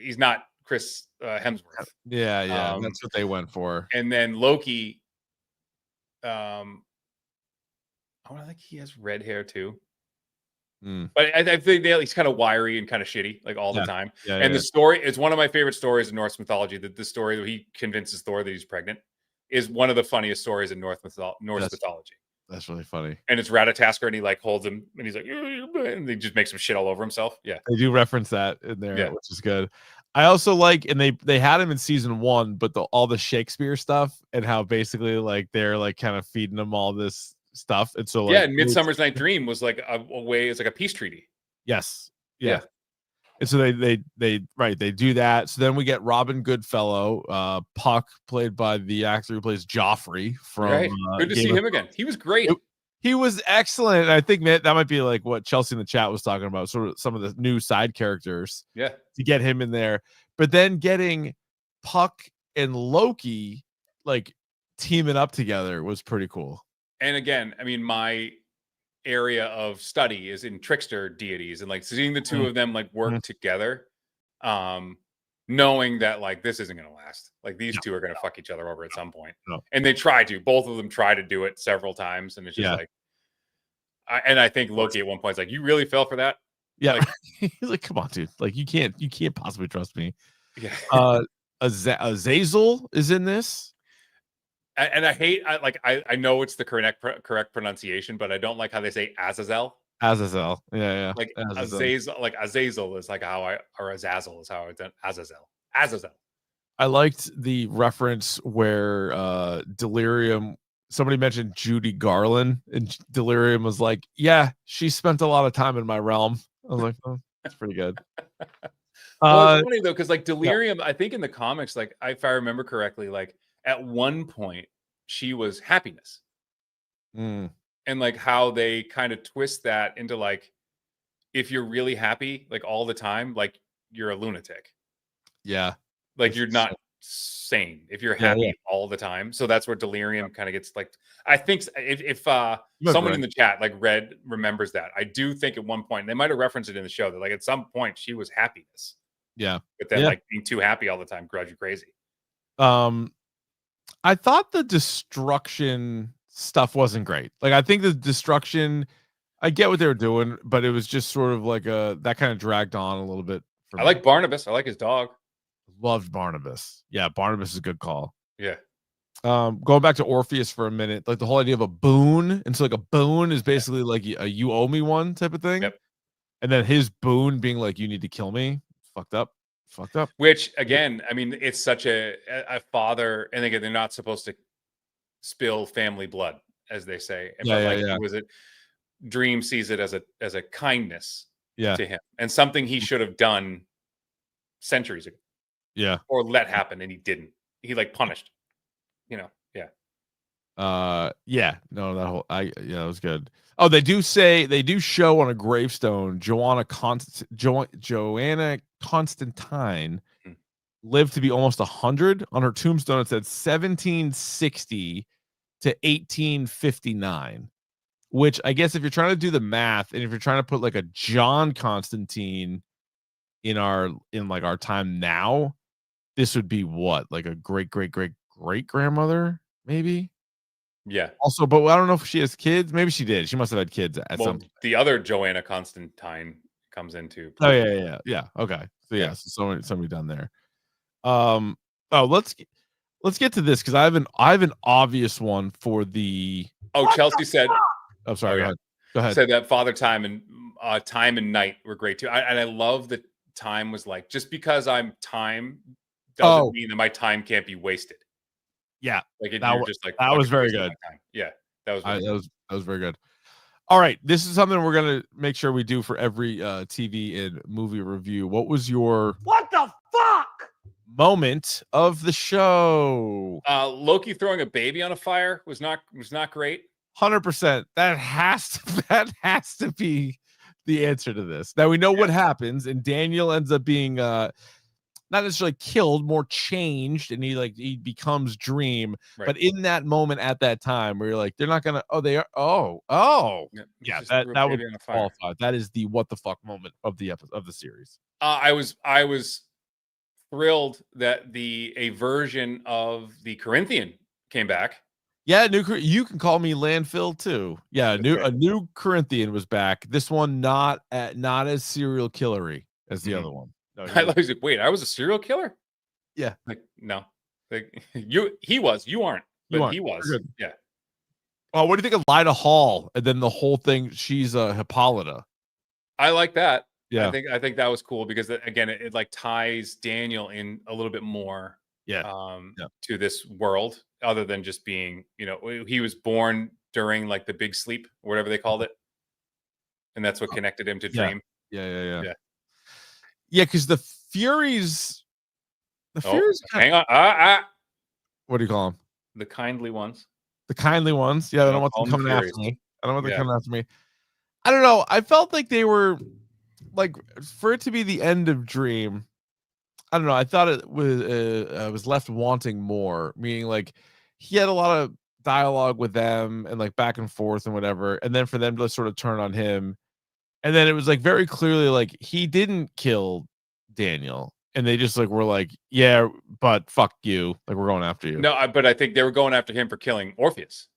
[SPEAKER 3] he's not Chris Hemsworth.
[SPEAKER 2] Yeah, that's what they went for.
[SPEAKER 3] And then Loki, I think he has red hair too. But I think he's kind of wiry and kind of shitty all the time. The story is one of my favorite stories in Norse mythology. That the story that he convinces Thor that he's pregnant is one of the funniest stories in Norse mythology.
[SPEAKER 2] That's really funny.
[SPEAKER 3] And it's Ratatasker, and he holds him, and he's and he just makes some shit all over himself. Yeah,
[SPEAKER 2] they do reference that in there, which is good. I also and they had him in season 1, but all the Shakespeare stuff and how basically they're kind of feeding him all this stuff, and so
[SPEAKER 3] and Midsummer's Night Dream was a way, it's a peace treaty.
[SPEAKER 2] Yes. Yeah. And so they do that. So then we get Robin Goodfellow, Puck, played by the actor who plays Joffrey from
[SPEAKER 3] good to see him again. He was great.
[SPEAKER 2] He was excellent. And I think that might be what Chelsea in the chat was talking about, sort of some of the new side characters.
[SPEAKER 3] Yeah.
[SPEAKER 2] To get him in there. But then getting Puck and Loki teaming up together was pretty cool.
[SPEAKER 3] And again, I mean, my area of study is in trickster deities, and seeing the two of them work together. Not knowing that like this isn't going to last. Like these
[SPEAKER 2] No.
[SPEAKER 3] two are going to fuck each other over at some point.
[SPEAKER 2] No.
[SPEAKER 3] And they try to. Both of them try to do it several times, and it's just like. I think Loki at one point is like, "You really fell for that?"
[SPEAKER 2] Yeah,
[SPEAKER 3] Like,
[SPEAKER 2] he's like, "Come on, dude! Like you can't possibly trust me."
[SPEAKER 3] yeah.
[SPEAKER 2] Azazel is in this.
[SPEAKER 3] And I hate. I know it's the correct pronunciation, but I don't like how they say Azazel.
[SPEAKER 2] Azazel, yeah.
[SPEAKER 3] Like
[SPEAKER 2] Azazel.
[SPEAKER 3] Azazel is like how or Azazel is how it's done. Azazel.
[SPEAKER 2] I liked the reference where Delirium. Somebody mentioned Judy Garland, and Delirium was like, "Yeah, she spent a lot of time in my realm." I was like, "Oh, that's pretty good."
[SPEAKER 3] Well, it's funny though, because like Delirium, I think in the comics, like if I remember correctly, like at one point she was happiness,
[SPEAKER 2] Mm,
[SPEAKER 3] and like how they kind of twist that into like if you're really happy like all the time, like you're a lunatic,
[SPEAKER 2] yeah,
[SPEAKER 3] like you're not sane if you're
[SPEAKER 2] Yeah,
[SPEAKER 3] happy
[SPEAKER 2] yeah.
[SPEAKER 3] all the time. So that's where Delirium kind of gets like. I think if
[SPEAKER 2] Look,
[SPEAKER 3] someone
[SPEAKER 2] right.
[SPEAKER 3] in the chat like Red remembers that, I do think at one point they might have referenced it in the show that like at some point she was happiness.
[SPEAKER 2] Yeah.
[SPEAKER 3] But then
[SPEAKER 2] Yeah.
[SPEAKER 3] like being too happy all the time drives you crazy.
[SPEAKER 2] I thought the destruction stuff wasn't great. Like I think the destruction, I get what they were doing, but it was just sort of like that kind of dragged on a little bit for
[SPEAKER 3] I
[SPEAKER 2] me.
[SPEAKER 3] like Barnabas. I like his dog.
[SPEAKER 2] Loved Barnabas. Yeah, Barnabas is a good call.
[SPEAKER 3] Yeah.
[SPEAKER 2] Going back to Orpheus for a minute, like the whole idea of a boon, and so like a boon is basically like a you owe me one type of thing.
[SPEAKER 3] Yep.
[SPEAKER 2] And then his boon being like you need to kill me. Fucked up.
[SPEAKER 3] Which again, I mean, it's such a father, and again, they're not supposed to spill family blood, as they say.
[SPEAKER 2] Yeah,
[SPEAKER 3] It was a Dream sees it as a kindness
[SPEAKER 2] Yeah.
[SPEAKER 3] to him and something he should have done centuries ago.
[SPEAKER 2] Yeah.
[SPEAKER 3] Or let happen, and he didn't. He like punished. Yeah.
[SPEAKER 2] Yeah, no, that was good. Oh, they do show on a gravestone Joanna Constantine lived to be almost 100. On her tombstone it said 1760 to 1859, which I guess if you're trying to do the math and if you're trying to put like a John Constantine in our time now, this would be what, like a great grandmother maybe.
[SPEAKER 3] Yeah.
[SPEAKER 2] Also, but I don't know if she has kids. Maybe she did. She must have had kids at some point.
[SPEAKER 3] The other Joanna Constantine comes into
[SPEAKER 2] play. Oh yeah. Okay. So yeah, so somebody done there. Let's get to this because I have an obvious one for the.
[SPEAKER 3] Oh, Chelsea said.
[SPEAKER 2] I'm sorry. Go ahead.
[SPEAKER 3] Said that Father Time and Night were great too. And I love that Time was like, just because I'm time doesn't mean that my time can't be wasted.
[SPEAKER 2] Yeah,
[SPEAKER 3] like
[SPEAKER 2] that was very good.
[SPEAKER 3] Yeah, that
[SPEAKER 2] was very good. All right, this is something we're gonna make sure we do for every TV and movie review. What was your moment of the show?
[SPEAKER 3] Loki throwing a baby on a fire was not great.
[SPEAKER 2] 100%. That has to be the answer to this. Now we know what happens, and Daniel ends up being not necessarily killed, more changed, and he becomes Dream. Right. But in that moment, at that time, where you're like, they're not gonna. Oh, they are. Yeah. That would qualify. That is the what the fuck moment of the series.
[SPEAKER 3] I was thrilled that a version of the Corinthian came back.
[SPEAKER 2] Yeah, you can call me landfill too. Yeah, a new Corinthian was back. This one not as serial killery as the other one. No,
[SPEAKER 3] I was like, wait, I was a serial killer?
[SPEAKER 2] Yeah.
[SPEAKER 3] Like, no. Like he was. You aren't. But he was. Yeah.
[SPEAKER 2] Oh, what do you think of Lyda Hall? And then the whole thing, she's Hippolyta.
[SPEAKER 3] I like that.
[SPEAKER 2] Yeah.
[SPEAKER 3] I think that was cool because again, it like ties Daniel in a little bit more to this world, other than just being, he was born during like the big sleep, or whatever they called it. And that's what connected him to Dream.
[SPEAKER 2] Yeah. Yeah, because the Furies.
[SPEAKER 3] Hang on.
[SPEAKER 2] What do you call them?
[SPEAKER 3] The kindly ones.
[SPEAKER 2] The kindly ones. Yeah, I don't want them coming after me. I don't want them coming after me. I don't know. I felt like they were like, for it to be the end of Dream. I don't know. I thought it was left wanting more. Meaning, like, he had a lot of dialogue with them and like back and forth and whatever, and then for them to sort of turn on him. And then it was like very clearly like he didn't kill Daniel. and they just like were like, yeah, but fuck you, like we're going after you.
[SPEAKER 3] No, but I think they were going after him for killing Orpheus.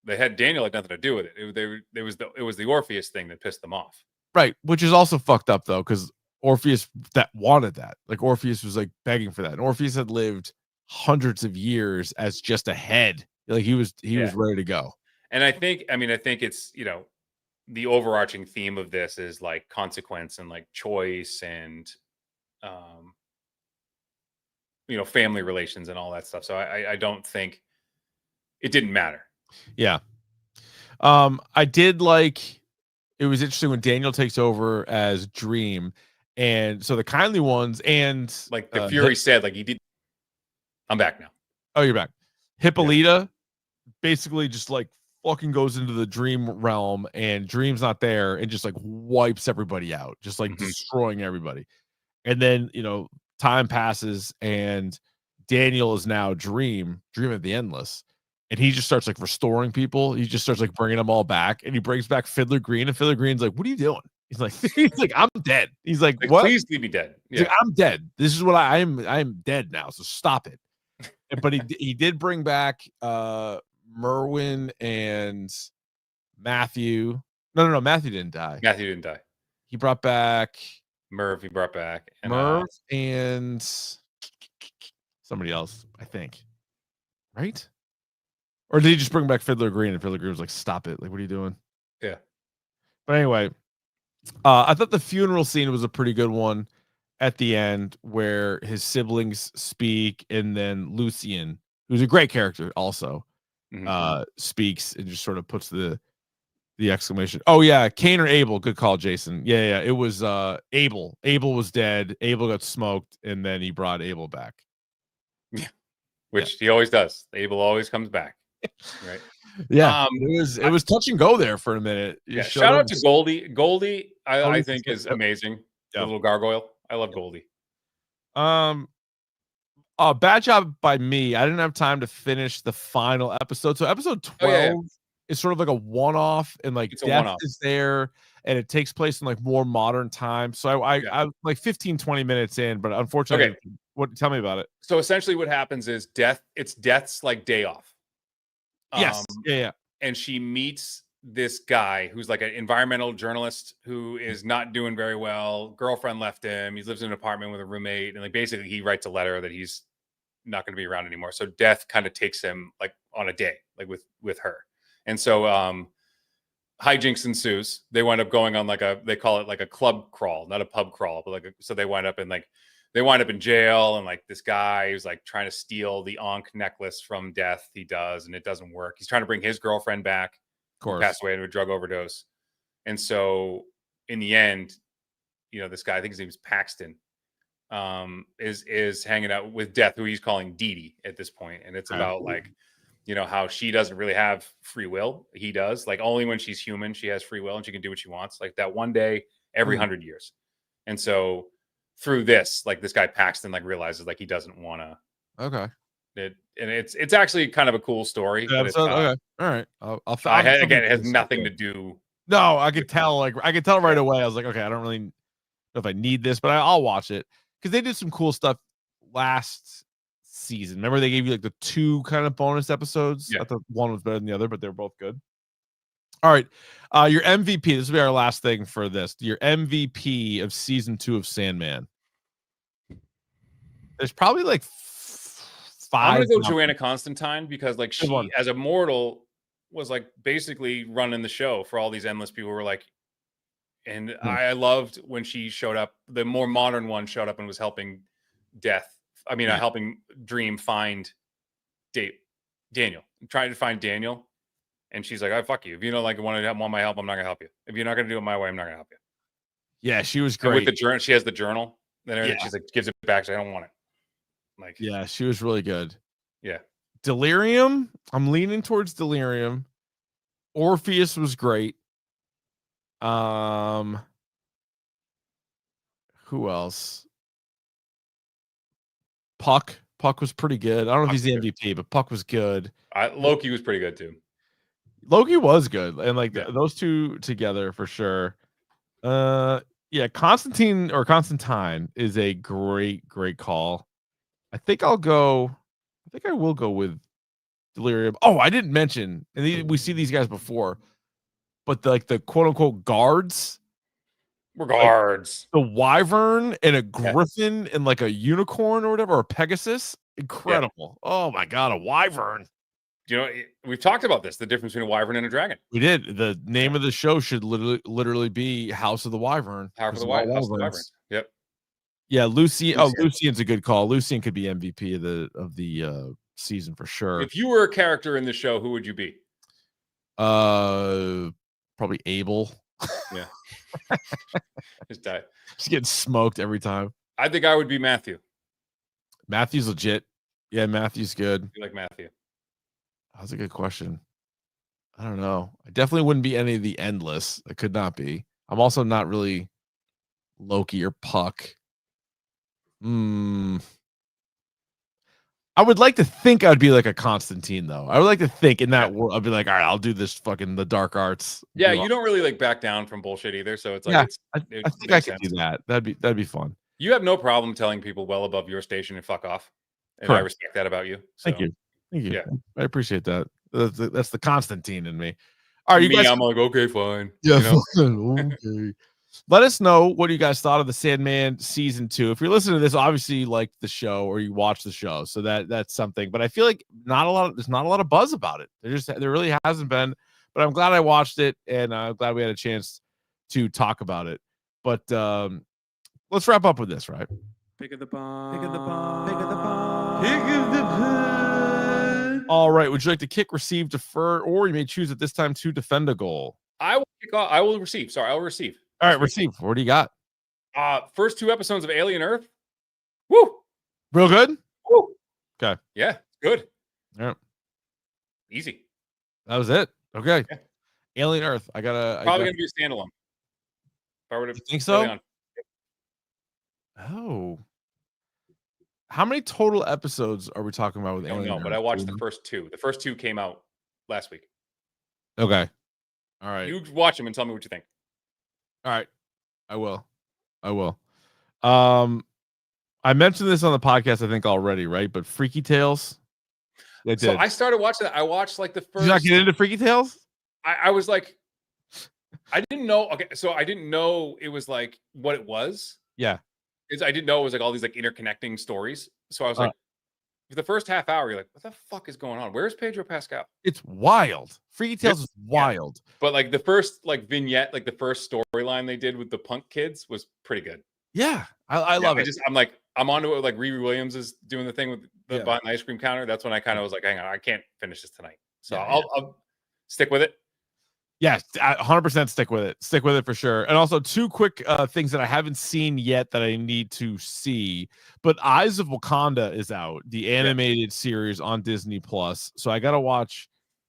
[SPEAKER 3] They had Daniel had nothing to do with it. It was the Orpheus thing that pissed them off.
[SPEAKER 2] Right, which is also fucked up though, because Orpheus that wanted that. Like Orpheus was like begging for that. And Orpheus had lived hundreds of years as just a head. Like he was ready to go.
[SPEAKER 3] And I think it's, the overarching theme of this is like consequence and like choice and family relations and all that stuff. So I don't think it didn't matter.
[SPEAKER 2] Yeah. I did like, it was interesting when Daniel takes over as Dream, and so the kindly ones and
[SPEAKER 3] like the Fury said, like he did. I'm back now.
[SPEAKER 2] Oh, you're back. Hippolyta basically just like fucking goes into the Dream realm, and Dream's not there, and just like wipes everybody out, just like destroying everybody. And then time passes, and Daniel is now Dream of the Endless. And he just starts like restoring people. He just starts like bringing them all back, and he brings back Fiddler Green. And Fiddler Green's like, "What are you doing?" He's like, "I'm dead." He's like, "What?
[SPEAKER 3] Please leave me dead."
[SPEAKER 2] Yeah, like, I'm dead. This is what I am. I'm dead now. So stop it. But he did bring back Merwin and Matthew. No. Matthew didn't die. He brought back
[SPEAKER 3] Merv. He brought back
[SPEAKER 2] Merv and somebody else, I think. Right? Or did he just bring back Fiddler Green? And Fiddler Green was like, "Stop it! Like, what are you doing?"
[SPEAKER 3] Yeah.
[SPEAKER 2] But anyway, I thought the funeral scene was a pretty good one at the end, where his siblings speak, and then Lucien, who's a great character, also speaks and just sort of puts the exclamation. Oh yeah, Cain or Abel? Good call, Jason. Yeah. It was Abel. Abel was dead. Abel got smoked, and then he brought Abel back.
[SPEAKER 3] Yeah, which he always does. Abel always comes back. Right.
[SPEAKER 2] Yeah. It was touch and go there for a minute.
[SPEAKER 3] Yeah. Shout out to Goldie. Goldie, I think is amazing. The little gargoyle. I love Goldie.
[SPEAKER 2] Bad job by me. I didn't have time to finish the final episode. So episode 12 is sort of like a one-off, and like Death is there, and it takes place in like more modern times. So I like 15-20 minutes in, but unfortunately, tell me about it.
[SPEAKER 3] So essentially what happens is it's Death's like day off.
[SPEAKER 2] Yes. Yeah.
[SPEAKER 3] And she meets this guy who's like an environmental journalist who is not doing very well. Girlfriend left him. He lives in an apartment with a roommate, and like basically he writes a letter that he's not going to be around anymore. So Death kind of takes him like on a day, like with her. And so hijinks ensues. They wind up going on they call it like a club crawl, not a pub crawl, but so they wind up in jail, and like this guy who's like trying to steal the Ankh necklace from Death. He does, and it doesn't work. He's trying to bring his girlfriend back, of course, who passed away to a drug overdose. And so in the end, this guy, I think his name is Paxton, is hanging out with Death, who he's calling Dee Dee at this point. And it's about like, how she doesn't really have free will. He does. Like only when she's human, she has free will and she can do what she wants. Like that one day every 100 years. And so through this, like this guy Paxton like realizes like he doesn't want to.
[SPEAKER 2] Okay.
[SPEAKER 3] And it's actually kind of a cool story.
[SPEAKER 2] Yeah,
[SPEAKER 3] but
[SPEAKER 2] okay. All right.
[SPEAKER 3] Again, it has nothing to do.
[SPEAKER 2] No, I could tell. Like I could tell right away. I was like, okay, I don't really know if I need this, but I'll watch it, because they did some cool stuff last season. Remember they gave you like the 2 kind of bonus episodes. I thought one was better than the other, but they're both good. All right, your MVP. This will be our last thing for this. Your MVP of season 2 of Sandman. There's probably like 5.
[SPEAKER 3] I'm gonna go Joanna Constantine, because like she, as a mortal, was like basically running the show for all these endless people who were like, and I loved when she showed up. The more modern one showed up and was helping Death. I mean, helping Dream find Daniel, trying to find Daniel. And she's like, "Oh, fuck you. If you don't like want my help, I'm not gonna help you. If you're not gonna do it my way, I'm not gonna help you."
[SPEAKER 2] Yeah, she was great.
[SPEAKER 3] And with the journal, she has the journal. Then she's like, gives it back. She's like, "I don't want it." Like,
[SPEAKER 2] yeah, she was really good.
[SPEAKER 3] Yeah.
[SPEAKER 2] Delirium. I'm leaning towards Delirium. Orpheus was great. Who else? Puck was pretty good. I don't know if he's the MVP, but Puck was good.
[SPEAKER 3] Loki was pretty good too.
[SPEAKER 2] Loki was good, and like those two together for sure. Yeah, Constantine or Constantine is a great call. I think I will go with Delirium. Oh, I didn't mention, and we see these guys before, but the quote unquote guards, like
[SPEAKER 3] Regards.
[SPEAKER 2] the wyvern and a
[SPEAKER 3] Yeah.
[SPEAKER 2] griffin and like a unicorn or whatever, or a Pegasus. Incredible. Oh my god, a wyvern.
[SPEAKER 3] You know, we've talked about this, the difference between a wyvern and a dragon.
[SPEAKER 2] We did. The name of the show should literally be House of the Wyvern.
[SPEAKER 3] Power for the Wyvern. House of the Wyvern. Yep.
[SPEAKER 2] Yeah, Lucian. Oh, Lucian's a good call. Lucian could be MVP of the season for sure.
[SPEAKER 3] If you were a character in the show, who would you be?
[SPEAKER 2] Probably Abel.
[SPEAKER 3] Yeah. Just die.
[SPEAKER 2] Just getting smoked every time.
[SPEAKER 3] I think I would be Matthew.
[SPEAKER 2] Matthew's legit. Yeah, Matthew's good.
[SPEAKER 3] You like Matthew?
[SPEAKER 2] That's a good question. I don't know. I definitely wouldn't be any of the Endless. I could not be. I'm also not really Loki or Puck. I would like to think I'd be like a Constantine, though. I would like to think in that world, I'd be like, all right, I'll do this fucking the dark arts.
[SPEAKER 3] Yeah, you don't really like back down from bullshit either. So it's like,
[SPEAKER 2] yeah, I think I could do that. That'd be fun.
[SPEAKER 3] You have no problem telling people well above your station and fuck off. And correct. I respect that about you. So.
[SPEAKER 2] Thank you.
[SPEAKER 3] Yeah,
[SPEAKER 2] I appreciate that. That's the Constantine in me. All right, you guys.
[SPEAKER 3] I'm like, okay, fine.
[SPEAKER 2] Yeah, you know? Okay. Let us know what you guys thought of the Sandman season 2. If you're listening to this, obviously you like the show or you watch the show, so that's something. But I feel like there's not a lot of buzz about it. There really hasn't been. But I'm glad I watched it, and I'm glad we had a chance to talk about it. But let's wrap up with this, right?
[SPEAKER 4] Pick of the bomb. Pick of the bomb. Pick of the bomb. Pick of the bomb.
[SPEAKER 2] All right. Would you like to kick, receive, defer, or you may choose at this time to defend a goal?
[SPEAKER 3] I will kick off. I will receive. Sorry, I will receive.
[SPEAKER 2] All right, receive. What do you got?
[SPEAKER 3] First 2 episodes of Alien Earth. Woo!
[SPEAKER 2] Real good?
[SPEAKER 3] Woo!
[SPEAKER 2] Okay.
[SPEAKER 3] Yeah, good.
[SPEAKER 2] Yeah.
[SPEAKER 3] Easy.
[SPEAKER 2] That was it. Okay.
[SPEAKER 3] Yeah.
[SPEAKER 2] Alien Earth. Probably
[SPEAKER 3] gonna be a standalone. If I were to
[SPEAKER 2] think so? Oh. How many total episodes are we talking about with Alien Earth?
[SPEAKER 3] No, but I watched the first 2. The first 2 came out last week.
[SPEAKER 2] Okay. All right.
[SPEAKER 3] You watch them and tell me what you think.
[SPEAKER 2] All right. I will. I mentioned this on the podcast, I think, already, right? But Freaky Tales.
[SPEAKER 3] So I started watching that. I watched like the first.
[SPEAKER 2] Did you not get into Freaky Tales?
[SPEAKER 3] I was like, I didn't know. Okay, so I didn't know it was like what it was.
[SPEAKER 2] Yeah.
[SPEAKER 3] I didn't know it was like all these like interconnecting stories. So I was like, for the first half hour, you're like, what the fuck is going on? Where's Pedro Pascal?
[SPEAKER 2] It's wild. Freaky Tales is wild.
[SPEAKER 3] Yeah. But like the first like vignette, like the first storyline they did with the punk kids was pretty good.
[SPEAKER 2] Yeah. I love it.
[SPEAKER 3] I'm onto it. Like Riri Williams is doing the thing with the behind the ice cream counter. That's when I kind of was like, hang on, I can't finish this tonight. So I'll stick with it.
[SPEAKER 2] Yes, 100% stick with it. Stick with it for sure. And also 2 quick things that I haven't seen yet that I need to see. But Eyes of Wakanda is out, the animated series on Disney Plus. So I got to watch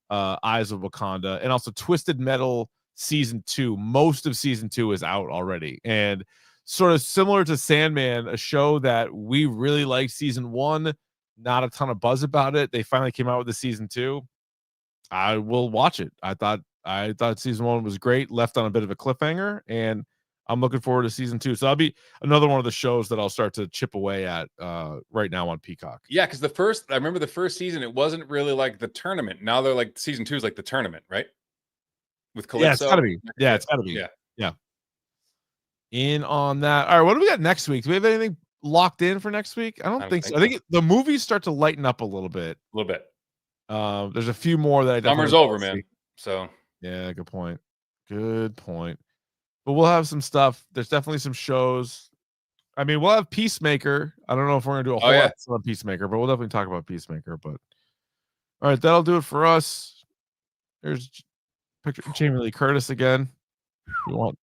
[SPEAKER 2] Eyes of Wakanda, and also Twisted Metal season 2. Most of season 2 is out already, and sort of similar to Sandman, a show that we really liked season 1. Not a ton of buzz about it. They finally came out with the season 2. I will watch it. I thought season 1 was great, left on a bit of a cliffhanger, and I'm looking forward to season 2. So that'll be another one of the shows that I'll start to chip away at right now on Peacock.
[SPEAKER 3] Yeah, because I remember the first season, it wasn't really like the tournament. Now they're like season 2 is like the tournament, right? With Calypso.
[SPEAKER 2] Yeah, it's gotta be. Yeah, it's gotta be. Yeah. In on that. All right, what do we got next week? Do we have anything locked in for next week? I don't think so. I think the movies start to lighten up a little bit.
[SPEAKER 3] A little bit.
[SPEAKER 2] There's a few more that I
[SPEAKER 3] summer's over, man. So
[SPEAKER 2] yeah, good point. But we'll have some stuff. There's definitely some shows. I mean, we'll have Peacemaker. I don't know if we're gonna do a whole episode on Peacemaker, but we'll definitely talk about Peacemaker. But all right, that'll do it for us. There's picture of Jamie Lee Curtis again. We want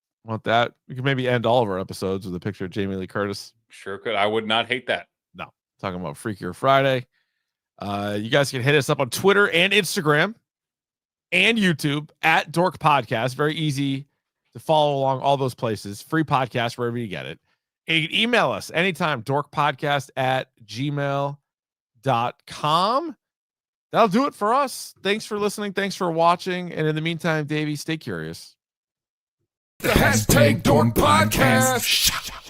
[SPEAKER 2] that. We can maybe end all of our episodes with a picture of Jamie Lee Curtis.
[SPEAKER 3] Sure could. I would not hate that.
[SPEAKER 2] No, talking about Freakier Friday. You guys can hit us up on Twitter and Instagram and YouTube at Dork Podcast. Very easy to follow along all those places. Free podcast wherever you get it. And you can email us anytime, dorkpodcast@gmail.com. That'll do it for us. Thanks for listening. Thanks for watching. And in the meantime, Davey, stay curious.
[SPEAKER 1] The hashtag Dork Podcast.